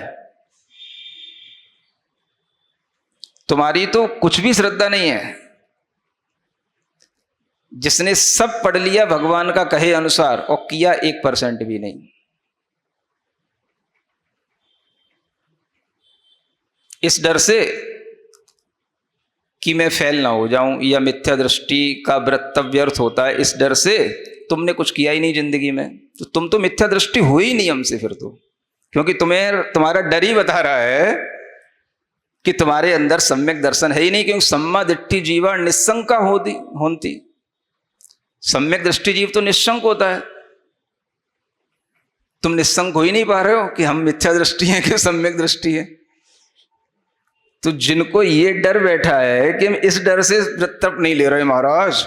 [SPEAKER 1] तुम्हारी तो कुछ भी श्रद्धा नहीं है। जिसने सब पढ़ लिया भगवान का कहे अनुसार और किया 1% भी नहीं, इस डर से कि मैं फेल ना हो जाऊं या मिथ्या दृष्टि का व्रत व्यर्थ होता है, इस डर से तुमने कुछ किया ही नहीं जिंदगी में, तो तुम तो मिथ्या दृष्टि हो ही नहीं हमसे फिर तो, क्योंकि तुम्हारा डर ही बता रहा है कि तुम्हारे अंदर सम्यक दर्शन है ही नहीं, क्योंकि सम्मा दिट्ठी जीवा निशंका होती। सम्यक दृष्टि जीव तो निशंक होता है, तुम निशंक हो ही नहीं पा रहे हो कि हम मिथ्या दृष्टि हैं कि सम्यक दृष्टि है। तो जिनको ये डर बैठा है कि हम इस डर से तप नहीं ले रहे महाराज,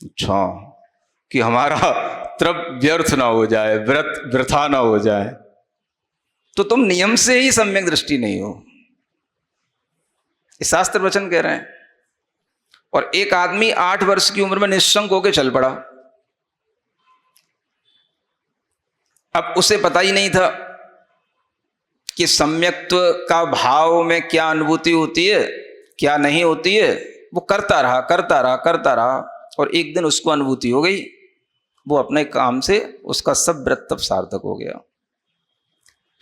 [SPEAKER 1] अच्छा, कि हमारा तप व्यर्थ ना हो जाए, व्रत वृथा ना हो जाए, तो तुम नियम से ही सम्यक दृष्टि नहीं हो, शास्त्र वचन कह रहे हैं। और एक आदमी 8 वर्ष की उम्र में निशंक होकर चल पड़ा, अब उसे पता ही नहीं था कि सम्यक्त्व का भाव में क्या अनुभूति होती है क्या नहीं होती है। वो करता रहा और एक दिन उसको अनुभूति हो गई, वो अपने काम से उसका सब व्रत तप सार्थक हो गया।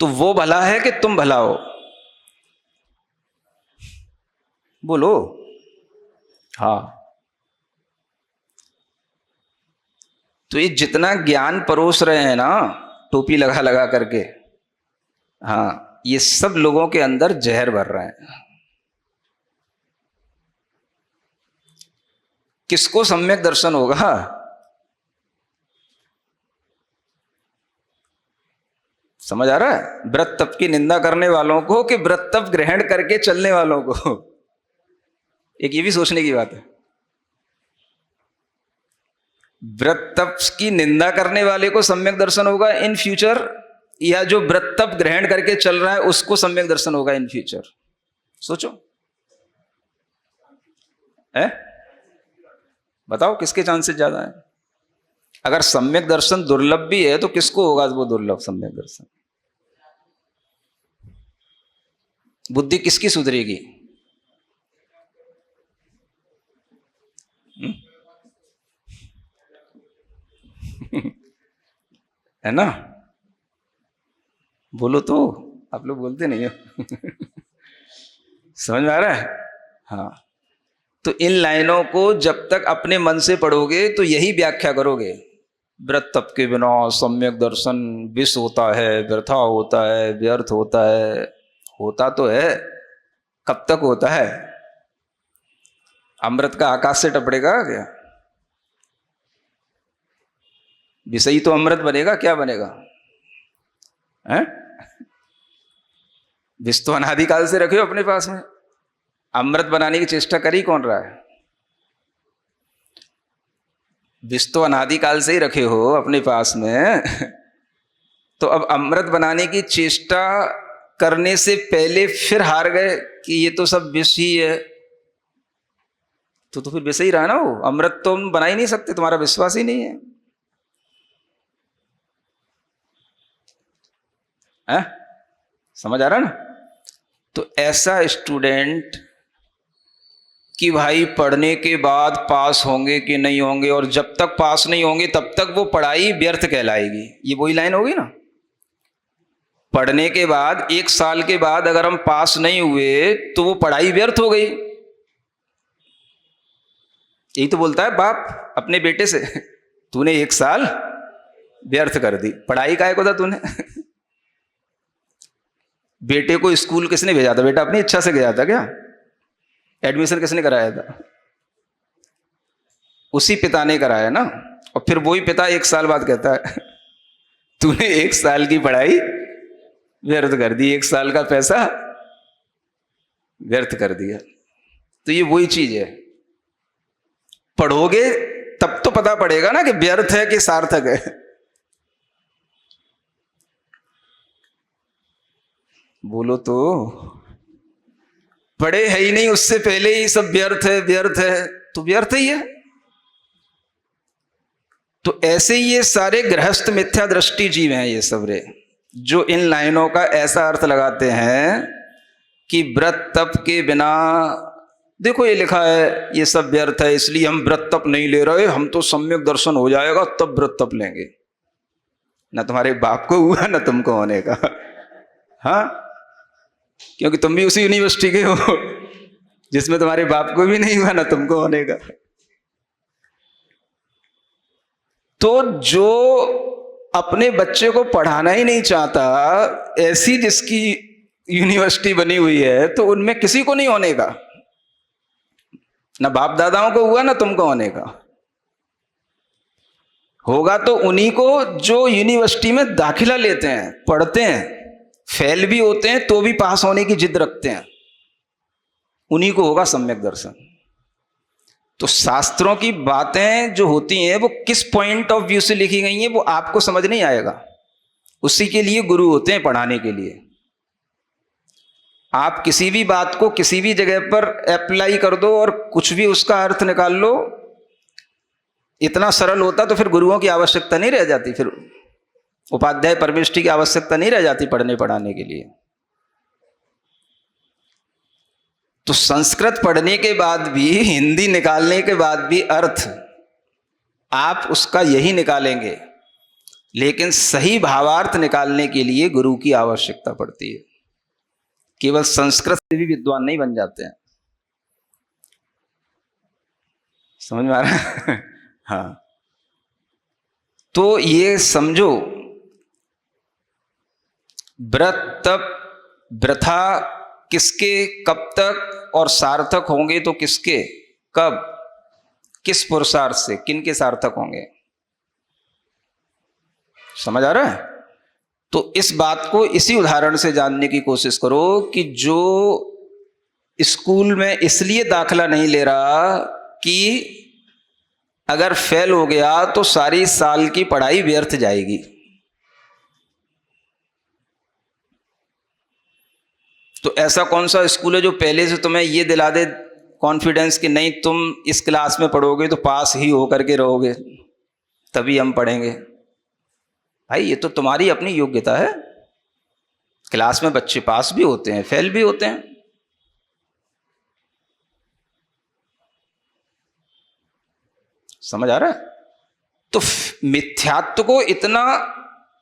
[SPEAKER 1] तो वो भला है कि तुम भला हो? बोलो। हाँ, तो ये जितना ज्ञान परोस रहे हैं ना टोपी लगा लगा करके, हाँ, ये सब लोगों के अंदर जहर भर रहे हैं। किसको सम्यक दर्शन होगा? समझ आ रहा है? व्रत तप की निंदा करने वालों को कि व्रत तप ग्रहण करके चलने वालों को? एक ये भी सोचने की बात है। व्रत तप की निंदा करने वाले को सम्यक दर्शन होगा इन फ्यूचर, या जो व्रत तप ग्रहण करके चल रहा है उसको सम्यक दर्शन होगा इन फ्यूचर? सोचो, है? बताओ किसके चांसेस ज्यादा है? अगर सम्यक दर्शन दुर्लभ भी है तो किसको होगा वो दुर्लभ सम्यक दर्शन? बुद्धि किसकी सुधरेगी? है ना? बोलो तो, आप लोग बोलते नहीं हो। समझ में आ रहा है? हाँ, तो इन लाइनों को जब तक अपने मन से पढ़ोगे तो यही व्याख्या करोगे, व्रत तप के बिना सम्यक दर्शन विष होता है, व्यर्था होता है, व्यर्थ होता है। होता तो है, कब तक होता है? अमृत का आकाश से टपड़ेगा क्या? विषयी तो अमृत बनेगा, क्या बनेगा? हैं? विष तो अनादिकाल से रखे हो अपने पास में, अमृत बनाने की चेष्टा कर ही कौन रहा है? विष तो अनादिकाल से ही रखे हो अपने पास में। तो अब अमृत बनाने की चेष्टा करने से पहले फिर हार गए कि ये तो सब विष ही है, तो फिर विष ही रहा ना वो। अमृत तो तुम बना ही नहीं सकते, तुम्हारा विश्वास ही नहीं है। हैं? समझ आ रहा ना? तो ऐसा स्टूडेंट कि भाई पढ़ने के बाद पास होंगे कि नहीं होंगे, और जब तक पास नहीं होंगे तब तक वो पढ़ाई व्यर्थ कहलाएगी, ये वही लाइन होगी ना। पढ़ने के बाद 1 साल के बाद अगर हम पास नहीं हुए तो वो पढ़ाई व्यर्थ हो गई। यही तो बोलता है बाप अपने बेटे से, तूने 1 साल व्यर्थ कर दी, पढ़ाई काहे को था तूने? बेटे को स्कूल किसने भेजा था? बेटा अपनी इच्छा से गया था क्या? एडमिशन किसने कराया था? उसी पिता ने कराया ना, और फिर वही पिता 1 साल बाद कहता है तूने 1 साल की पढ़ाई व्यर्थ कर दी, 1 साल का पैसा व्यर्थ कर दिया। तो ये वही चीज है, पढ़ोगे तब तो पता पड़ेगा ना कि व्यर्थ है कि सार्थक है। बोलो तो, पढ़े है ही नहीं, उससे पहले ही सब व्यर्थ है व्यर्थ है, तो व्यर्थ ही है। तो ऐसे ही ये सारे गृहस्थ मिथ्या दृष्टि जीव हैं ये सब रे, जो इन लाइनों का ऐसा अर्थ लगाते हैं कि व्रत तप के बिना, देखो ये लिखा है ये सब व्यर्थ है इसलिए हम व्रत तप नहीं ले रहे, हम तो सम्यक दर्शन हो जाएगा तब व्रत तप लेंगे। ना तुम्हारे बाप को हुआ ना तुमको होने का, हाँ, क्योंकि तुम भी उसी यूनिवर्सिटी के हो जिसमें तुम्हारे बाप को भी नहीं हुआ ना तुमको होने का। तो जो अपने बच्चे को पढ़ाना ही नहीं चाहता, ऐसी जिसकी यूनिवर्सिटी बनी हुई है, तो उनमें किसी को नहीं होने का, ना बाप दादाओं को हुआ ना तुमको होने का। होगा तो उन्हीं को जो यूनिवर्सिटी में दाखिला लेते हैं, पढ़ते हैं, फेल भी होते हैं तो भी पास होने की जिद रखते हैं, उन्हीं को होगा सम्यक दर्शन। तो शास्त्रों की बातें जो होती हैं वो किस पॉइंट ऑफ व्यू से लिखी गई हैं वो आपको समझ नहीं आएगा, उसी के लिए गुरु होते हैं, पढ़ाने के लिए। आप किसी भी बात को किसी भी जगह पर अप्लाई कर दो और कुछ भी उसका अर्थ निकाल लो, इतना सरल होता तो फिर गुरुओं की आवश्यकता नहीं रह जाती, फिर उपाध्याय परमेष्ठी की आवश्यकता नहीं रह जाती पढ़ने पढ़ाने के लिए। तो संस्कृत पढ़ने के बाद भी, हिंदी निकालने के बाद भी अर्थ आप उसका यही निकालेंगे, लेकिन सही भावार्थ निकालने के लिए गुरु की आवश्यकता पड़ती है। केवल संस्कृत से भी विद्वान नहीं बन जाते हैं, समझ में आ रहा है? हाँ, तो ये समझो, व्रत तप वृथा किसके कब तक और सार्थक होंगे तो किसके कब, किस पुरुषार्थ से, किन के सार्थक होंगे, समझ आ रहा है? तो इस बात को इसी उदाहरण से जानने की कोशिश करो कि जो स्कूल में इसलिए दाखला नहीं ले रहा कि अगर फेल हो गया तो सारी साल की पढ़ाई व्यर्थ जाएगी। तो ऐसा कौन सा स्कूल है जो पहले से तुम्हें ये दिला दे कॉन्फिडेंस कि नहीं तुम इस क्लास में पढ़ोगे तो पास ही हो करके रहोगे, तभी हम पढ़ेंगे? भाई ये तो तुम्हारी अपनी योग्यता है। क्लास में बच्चे पास भी होते हैं, फेल भी होते हैं। समझ आ रहा है? तो मिथ्यात्व को इतना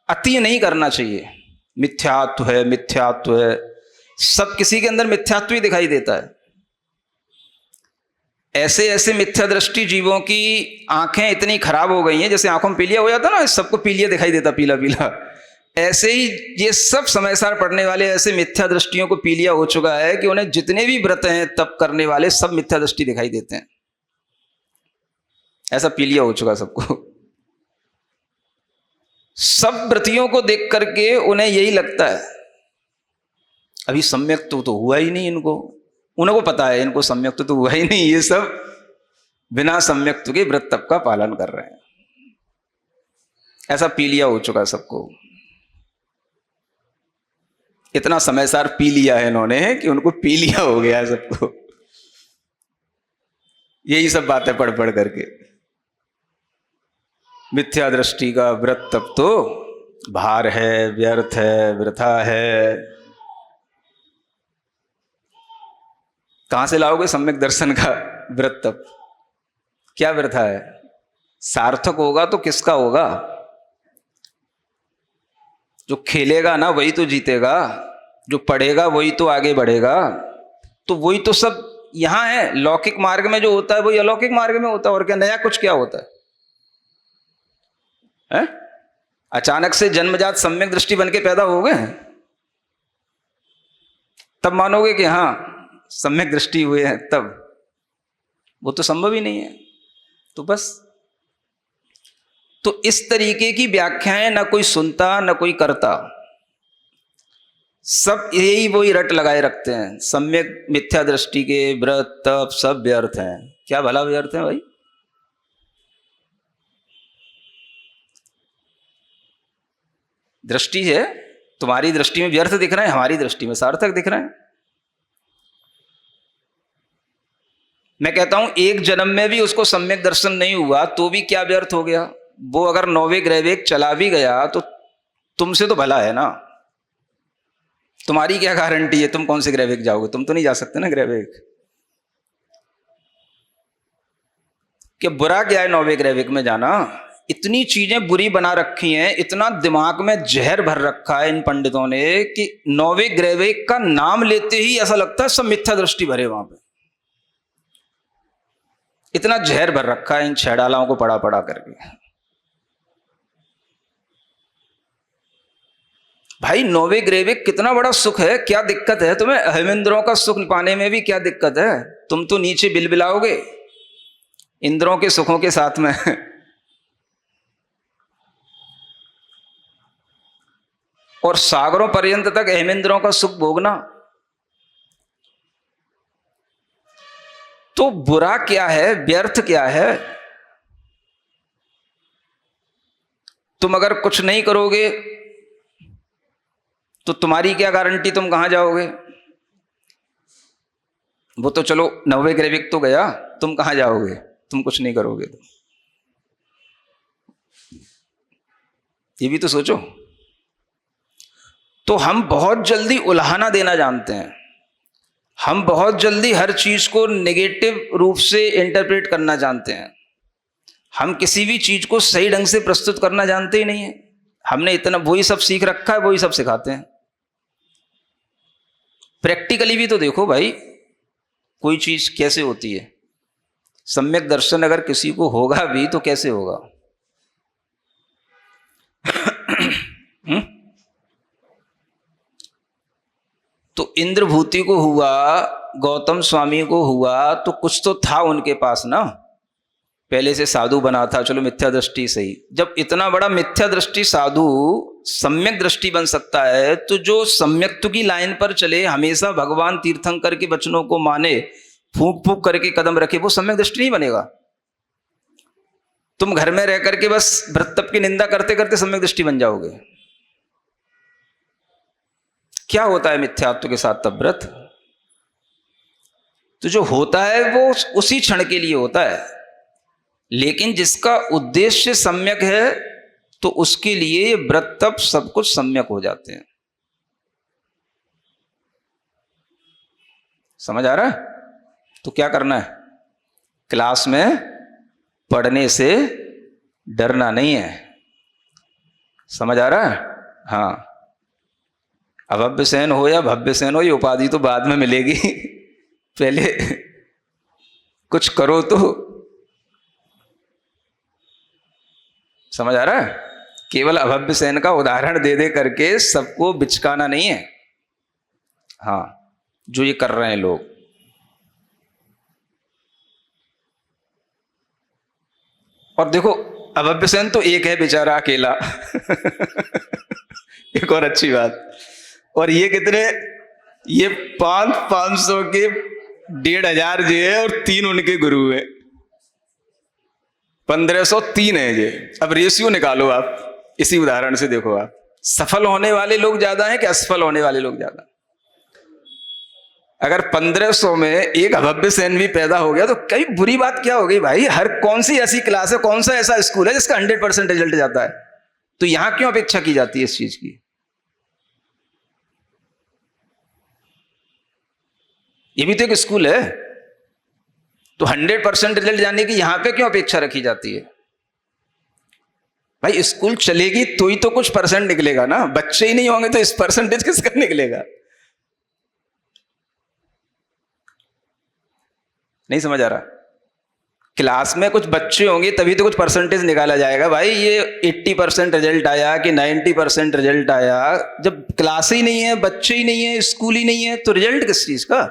[SPEAKER 1] अति नहीं करना चाहिए। मिथ्यात्व है, मिथ्यात्व है, सब किसी के अंदर मिथ्यात्व ही दिखाई देता है। ऐसे ऐसे मिथ्या दृष्टि जीवों की आंखें इतनी खराब हो गई हैं, जैसे आंखों में पीलिया हो जाता ना, सबको पीलिया दिखाई देता, पीला पीला, ऐसे ही ये सब समय सार पढ़ने वाले ऐसे मिथ्या दृष्टियों को पीलिया हो चुका है कि उन्हें जितने भी व्रत हैं तप करने वाले सब मिथ्या दृष्टि दिखाई देते हैं। ऐसा पीलिया हो चुका सबको। सब व्रतियों को देख करके उन्हें यही लगता है अभी सम्यक तो हुआ ही नहीं इनको, उनको पता है इनको सम्यक तो हुआ ही नहीं, ये सब बिना सम्यक्त्व के व्रत तप का पालन कर रहे हैं। ऐसा पीलिया हो चुका सबको, इतना समय सार पी लिया है इन्होंने कि उनको पीलिया हो गया है सबको, यही सब बातें पढ़ पढ़ करके। मिथ्या दृष्टि का व्रत तप तो भार है, व्यर्थ है, वृथा है। कहां से लाओगे सम्यक दर्शन का व्रत तप? क्या वृथा है? सार्थक होगा तो किसका होगा? जो खेलेगा ना वही तो जीतेगा, जो पढ़ेगा वही तो आगे बढ़ेगा। तो वही तो सब यहां है, लौकिक मार्ग में जो होता है वही अलौकिक मार्ग में होता है। और क्या नया कुछ क्या होता है? अचानक से जन्मजात सम्यक दृष्टि बन के पैदा हो गए तब मानोगे कि हाँ सम्यक दृष्टि हुए हैं, तब वो तो संभव ही नहीं है। तो बस। तो इस तरीके की व्याख्याएं ना कोई सुनता ना कोई करता, सब यही वही रट लगाए रखते हैं। सम्यक मिथ्या दृष्टि के व्रत तप सब व्यर्थ हैं। क्या भला व्यर्थ है भाई? दृष्टि है, तुम्हारी दृष्टि में व्यर्थ दिख रहा है, हमारी दृष्टि में सार्थक दिख रहा है। मैं कहता हूं एक जन्म में भी उसको सम्यक दर्शन नहीं हुआ तो भी क्या व्यर्थ हो गया? वो अगर 9वें ग्रहवेग चला भी गया तो तुमसे तो भला है ना। तुम्हारी क्या गारंटी है तुम कौन से ग्रहवेग जाओगे? तुम तो नहीं जा सकते ना ग्रहवेग। कि बुरा क्या है 9वें ग्रहवेग में जाना? इतनी चीजें बुरी बना रखी हैं, इतना दिमाग में जहर भर रखा है इन पंडितों ने कि 9वें ग्रहवेग का नाम लेते ही ऐसा लगता है सब मिथ्या दृष्टि भरे वहां पे। इतना जहर भर रखा है इन छेड़ालाओं को पढ़ा पढ़ा करके। भाई 9वें ग्रहवेग कितना बड़ा सुख है, क्या दिक्कत है तुम्हें? अहमिंद्रों का सुख पाने में भी क्या दिक्कत है? तुम तो नीचे बिलबिलाओगे इंद्रों के सुखों के साथ में। और सागरों पर्यंत तक अहमिंद्रों का सुख भोगना। तो बुरा क्या है, व्यर्थ क्या है? तुम अगर कुछ नहीं करोगे तो तुम्हारी क्या गारंटी तुम कहां जाओगे? वो तो चलो 9वें ग्रहवेग तो गया, तुम कहां जाओगे? तुम कुछ नहीं करोगे तो ये भी तो सोचो। तो हम बहुत जल्दी उल्हाना देना जानते हैं, हम बहुत जल्दी हर चीज को नेगेटिव रूप से इंटरप्रेट करना जानते हैं, हम किसी भी चीज को सही ढंग से प्रस्तुत करना जानते ही नहीं है। हमने इतना वही सब सीख रखा है, वही सब सिखाते हैं। प्रैक्टिकली भी तो देखो भाई कोई चीज कैसे होती है। सम्यक दर्शन अगर किसी को होगा भी तो कैसे होगा? तो इंद्रभूति को हुआ, गौतम स्वामी को हुआ, तो कुछ तो था उनके पास ना, पहले से साधु बना था। चलो मिथ्या दृष्टि सही, जब इतना बड़ा मिथ्या दृष्टि साधु सम्यक दृष्टि बन सकता है तो जो सम्यक्त्व की लाइन पर चले, हमेशा भगवान तीर्थंकर के वचनों को माने, फूंक फूंक करके कदम रखे, वो सम्यक दृष्टि नहीं बनेगा। तुम घर में रह करके बस व्रत तप की निंदा करते करते सम्यक दृष्टि बन जाओगे। क्या होता है मिथ्यात्व के साथ तब व्रत? तो जो होता है वो उसी क्षण के लिए होता है, लेकिन जिसका उद्देश्य सम्यक है तो उसके लिए व्रत तप सब कुछ सम्यक हो जाते हैं। समझ आ रहा है? तो क्या करना है? क्लास में पढ़ने से डरना नहीं है। समझ आ रहा है? हाँ, अभव्य सेन हो या भव्य सेन हो, ये उपाधि तो बाद में मिलेगी। पहले कुछ करो तो। समझ आ रहा है? केवल अभव्य सेन का उदाहरण दे दे करके सबको बिचकाना नहीं है। हाँ, जो ये कर रहे हैं लोग। और देखो अभव्य सेन तो एक है बेचारा अकेला। एक और अच्छी बात, और ये कितने, ये 500 के 1500 जी है और 3 उनके गुरु है, 1503 है ये। अब रेशियो निकालो आप, इसी उदाहरण से देखो आप, सफल होने वाले लोग ज्यादा हैं कि असफल होने वाले लोग ज्यादा? अगर 1500 में एक अभव्य सेन भी पैदा हो गया तो कई बुरी बात क्या हो गई भाई? हर कौन सी ऐसी क्लास है, कौन सा ऐसा स्कूल है जिसका 100% रिजल्ट जाता है? तो यहां क्यों अपेक्षा की जाती है इस चीज की? ये भी तो एक स्कूल है, तो 100% रिजल्ट जाने की यहां पे क्यों अपेक्षा रखी जाती है? भाई स्कूल चलेगी तो ही तो कुछ परसेंट निकलेगा ना, बच्चे ही नहीं होंगे तो इस परसेंटेज किसका निकलेगा? नहीं समझ आ रहा? क्लास में कुछ बच्चे होंगे तभी तो कुछ परसेंटेज निकाला जाएगा। भाई ये 80% रिजल्ट आया कि 90% रिजल्ट आया, जब क्लास ही नहीं है, बच्चे ही नहीं है, स्कूल ही नहीं है, तो रिजल्ट किस चीज का?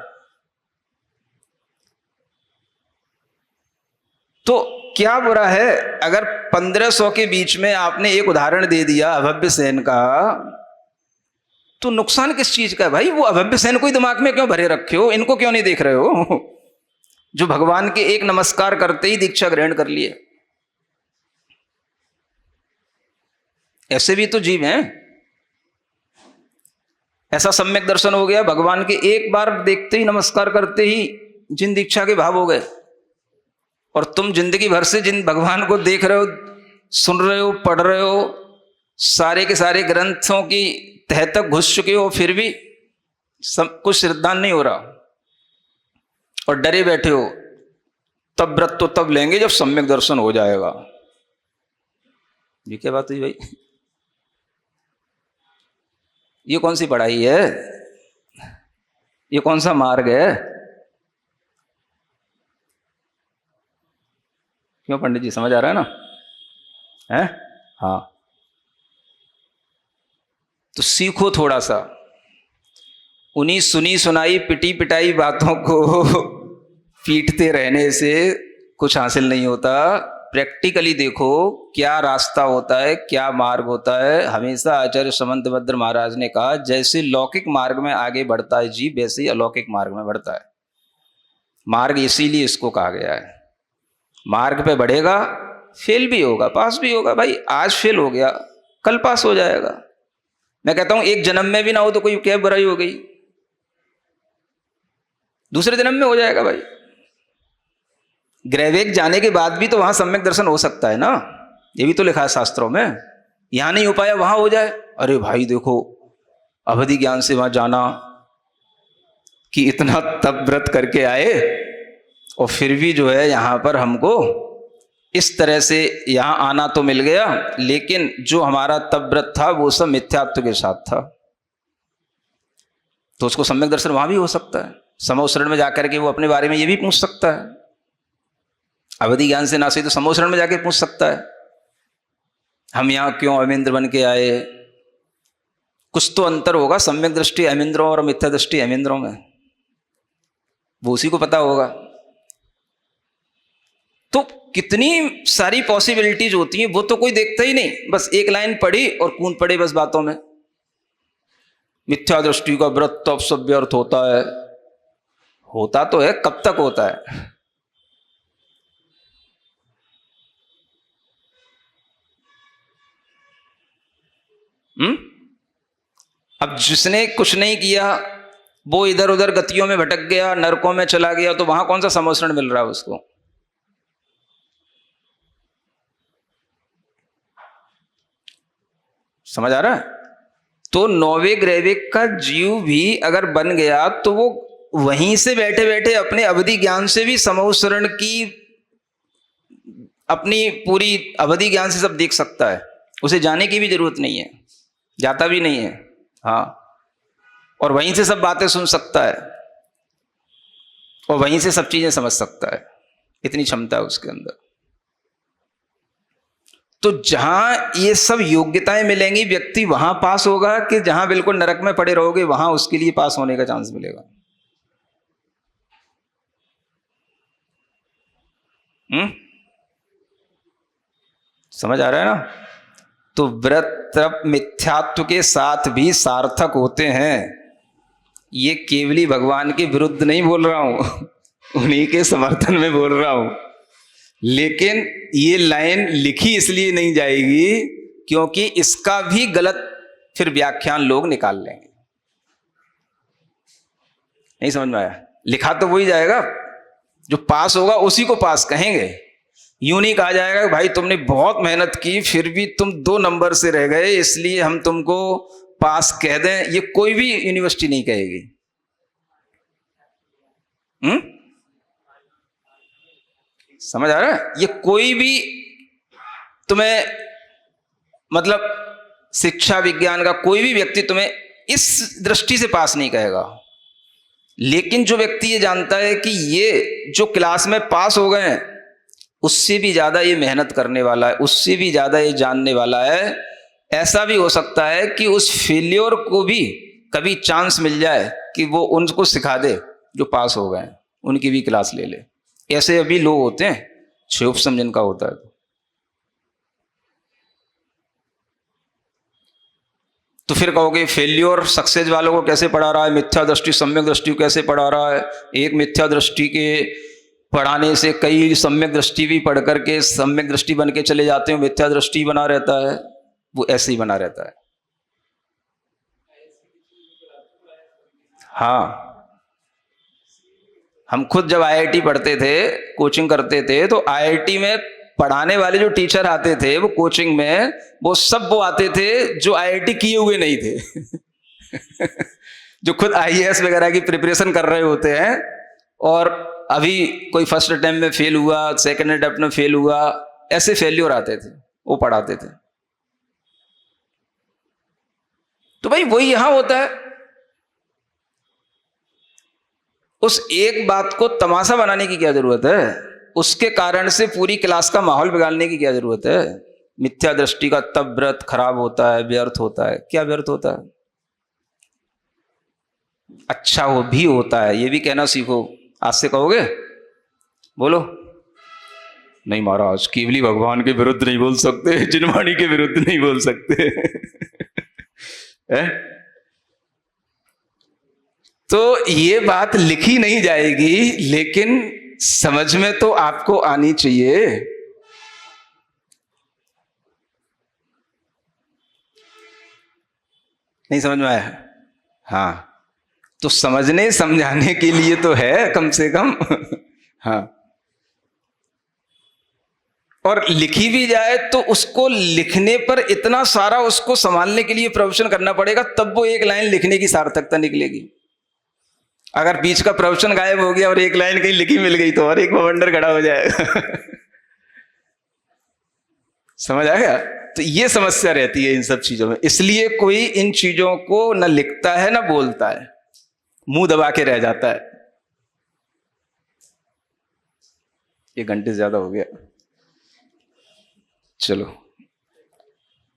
[SPEAKER 1] तो क्या बुरा है अगर 1500 के बीच में आपने एक उदाहरण दे दिया अभव्य सेन का, तो नुकसान किस चीज का है भाई? वो अभव्य सेन को ही दिमाग में क्यों भरे रखे हो? इनको क्यों नहीं देख रहे हो जो भगवान के एक नमस्कार करते ही दीक्षा ग्रहण कर लिए? ऐसे भी तो जीव हैं। ऐसा सम्यक दर्शन हो गया, भगवान के एक बार देखते ही नमस्कार करते ही जिन दीक्षा के भाव हो गए, और तुम जिंदगी भर से जिन भगवान को देख रहे हो, सुन रहे हो, पढ़ रहे हो, सारे के सारे ग्रंथों की तह तक घुस चुके हो, फिर भी सब कुछ श्रद्धान नहीं हो रहा और डरे बैठे हो। तब व्रत तो तब लेंगे जब सम्यक दर्शन हो जाएगा। ये क्या बात हुई भाई? ये कौन सी पढ़ाई है? ये कौन सा मार्ग है? क्यों पंडित जी, समझ आ रहा है ना? है? हाँ, तो सीखो थोड़ा सा। उन्हीं सुनी सुनाई पिटी पिटाई बातों को पीटते रहने से कुछ हासिल नहीं होता। प्रैक्टिकली देखो क्या रास्ता होता है, क्या मार्ग होता है। हमेशा आचार्य समंतभद्र महाराज ने कहा, जैसे लौकिक मार्ग में आगे बढ़ता है जीव, वैसे ही अलौकिक मार्ग में बढ़ता है। मार्ग इसीलिए इसको कहा गया है। मार्ग पे बढ़ेगा, फेल भी होगा, पास भी होगा। भाई आज फेल हो गया, कल पास हो जाएगा। मैं कहता हूं एक जन्म में भी ना हो तो कोई क्या बुराई हो गई, दूसरे जन्म में हो जाएगा। भाई ग्रहवेग जाने के बाद भी तो वहां सम्यक दर्शन हो सकता है ना, ये भी तो लिखा है शास्त्रों में। यहां नहीं हो पाया, वहां हो जाए। अरे भाई देखो, अवधि ज्ञान से वहां जाना कि इतना तप व्रत करके आए और फिर भी जो है यहां पर हमको इस तरह से यहां आना तो मिल गया, लेकिन जो हमारा तप व्रत था वो सब मिथ्यात्व के साथ था। तो उसको सम्यक दर्शन वहां भी हो सकता है। समोसरण में जाकर के वो अपने बारे में ये भी पूछ सकता है। अवधि ज्ञान से ना सही तो समोसरण में जाके पूछ सकता है, हम यहां क्यों अमेंद्र बन के आए। कुछ तो अंतर होगा सम्यक दृष्टि अमेंद्रों और मिथ्या दृष्टि अमेंद्रों में, वो उसी को पता होगा। तो कितनी सारी पॉसिबिलिटीज होती हैं, वो तो कोई देखता ही नहीं। बस एक लाइन पढ़ी और कूद पड़े बस बातों में। मिथ्या दृष्टि का व्रत तब सब व्यर्थ होता है। होता तो है, कब तक होता है? अब जिसने कुछ नहीं किया वो इधर उधर गतियों में भटक गया, नरकों में चला गया, तो वहां कौन सा समोसरण मिल रहा है उसको? समझ आ रहा है? तो नौवे ग्रहवेग का जीव भी अगर बन गया तो वो वहीं से बैठे बैठे अपने अवधि ज्ञान से भी समोसरण की अपनी पूरी अवधि ज्ञान से सब देख सकता है। उसे जाने की भी जरूरत नहीं है, जाता भी नहीं है। हाँ, और वहीं से सब बातें सुन सकता है और वहीं से सब चीजें समझ सकता है। इतनी क्षमता है उसके अंदर। तो जहां ये सब योग्यताएं मिलेंगी, व्यक्ति वहां पास होगा कि जहां बिल्कुल नरक में पड़े रहोगे वहां उसके लिए पास होने का चांस मिलेगा। समझ आ रहा है ना? तो व्रत तप मिथ्यात्व के साथ भी सार्थक होते हैं। ये केवली भगवान के विरुद्ध नहीं बोल रहा हूं, उन्हीं के समर्थन में बोल रहा हूं। लेकिन ये लाइन लिखी इसलिए नहीं जाएगी क्योंकि इसका भी गलत फिर व्याख्यान लोग निकाल लेंगे। नहीं समझ में आया? लिखा तो वही जाएगा, जो पास होगा उसी को पास कहेंगे। यूं नहीं कहा जाएगा भाई तुमने बहुत मेहनत की फिर भी तुम 2 नंबर से रह गए इसलिए हम तुमको पास कह दें। ये कोई भी यूनिवर्सिटी नहीं कहेगी। समझ आ रहा है? ये कोई भी तुम्हें मतलब शिक्षा विज्ञान का कोई भी व्यक्ति तुम्हें इस दृष्टि से पास नहीं कहेगा। लेकिन जो व्यक्ति ये जानता है कि ये जो क्लास में पास हो गए हैं उससे भी ज्यादा ये मेहनत करने वाला है, उससे भी ज्यादा ये जानने वाला है, ऐसा भी हो सकता है कि उस फेल्योर को भी कभी चांस मिल जाए कि वो उनको सिखा दे जो पास हो गए, उनकी भी क्लास ले ले। ऐसे अभी लोग होते हैं 6 उपसम जिनका होता है तो फिर कहोगे फेल्योर सक्सेस वालों को कैसे पढ़ा रहा है, मिथ्या दृष्टि सम्यक दृष्टि को कैसे पढ़ा रहा है। एक मिथ्या दृष्टि के पढ़ाने से कई सम्यक दृष्टि भी पढ़ करके सम्यक दृष्टि बन के चले जाते हैं, मिथ्या दृष्टि बना रहता है, वो ऐसे ही बना रहता है। हाँ, हम खुद जब आईआईटी पढ़ते थे, कोचिंग करते थे, तो आईआईटी में पढ़ाने वाले जो टीचर आते थे वो कोचिंग में, वो सब वो आते थे जो आईआईटी किए हुए नहीं थे जो खुद आईएएस वगैरह की प्रिपरेशन कर रहे होते हैं, और अभी कोई फर्स्ट अटेम्प्ट में फेल हुआ, सेकंड अटेम्प्ट में फेल हुआ, ऐसे फेल्योर आते थे, वो पढ़ाते थे। तो भाई वही यहां होता है, उस एक बात को तमाशा बनाने की क्या जरूरत है, उसके कारण से पूरी क्लास का माहौल बिगाड़ने की क्या जरूरत है। मिथ्या दृष्टि का तब व्रत खराब होता है, व्यर्थ होता है। क्या व्यर्थ होता है? अच्छा हो भी होता है, ये भी कहना सीखो। आज से कहोगे, बोलो नहीं महाराज, केवली भगवान के विरुद्ध नहीं बोल सकते, जिनवाणी के विरुद्ध नहीं बोल सकते है? तो ये बात लिखी नहीं जाएगी, लेकिन समझ में तो आपको आनी चाहिए। नहीं समझ में आया? हाँ, तो समझने समझाने के लिए तो है कम से कम हाँ, और लिखी भी जाए तो उसको लिखने पर इतना सारा उसको संभालने के लिए प्रवचन करना पड़ेगा, तब वो एक लाइन लिखने की सार्थकता निकलेगी। अगर बीच का प्रवचन गायब हो गया और एक लाइन कहीं लिखी मिल गई तो और एक बवंडर खड़ा हो जाएगा समझ आएगा? तो ये समस्या रहती है इन सब चीजों में, इसलिए कोई इन चीजों को न लिखता है न बोलता है, मुंह दबा के रह जाता है। 1 घंटे से ज्यादा हो गया, चलो।